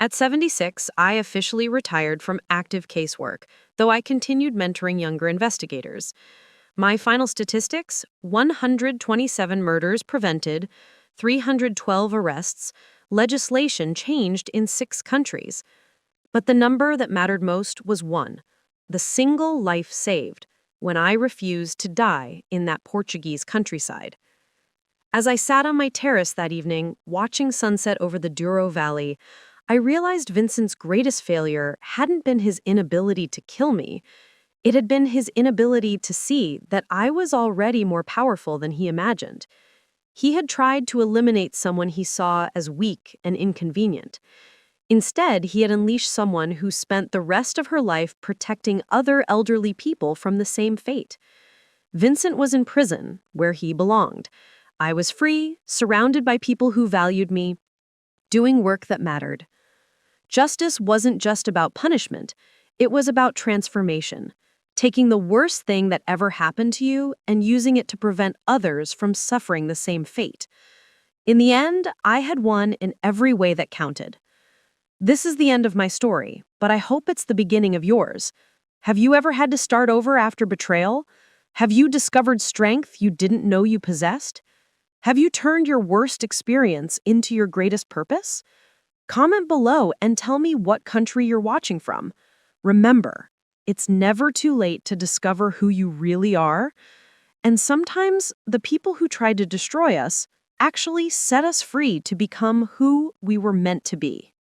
At 76, I officially retired from active casework, though I continued mentoring younger investigators. My final statistics: 127 murders prevented, 312 arrests, legislation changed in 6 countries. But the number that mattered most was 1, the single life saved, when I refused to die in that Portuguese countryside. As I sat on my terrace that evening, watching sunset over the Douro Valley, I realized Vincent's greatest failure hadn't been his inability to kill me. It had been his inability to see that I was already more powerful than he imagined. He had tried to eliminate someone he saw as weak and inconvenient. Instead, he had unleashed someone who spent the rest of her life protecting other elderly people from the same fate. Vincent was in prison, where he belonged. I was free, surrounded by people who valued me, doing work that mattered. Justice wasn't just about punishment, it was about transformation, taking the worst thing that ever happened to you and using it to prevent others from suffering the same fate. In the end, I had won in every way that counted. This is the end of my story, but I hope it's the beginning of yours. Have you ever had to start over after betrayal? Have you discovered strength you didn't know you possessed? Have you turned your worst experience into your greatest purpose? Comment below and tell me what country you're watching from. Remember, it's never too late to discover who you really are, and sometimes the people who tried to destroy us actually set us free to become who we were meant to be.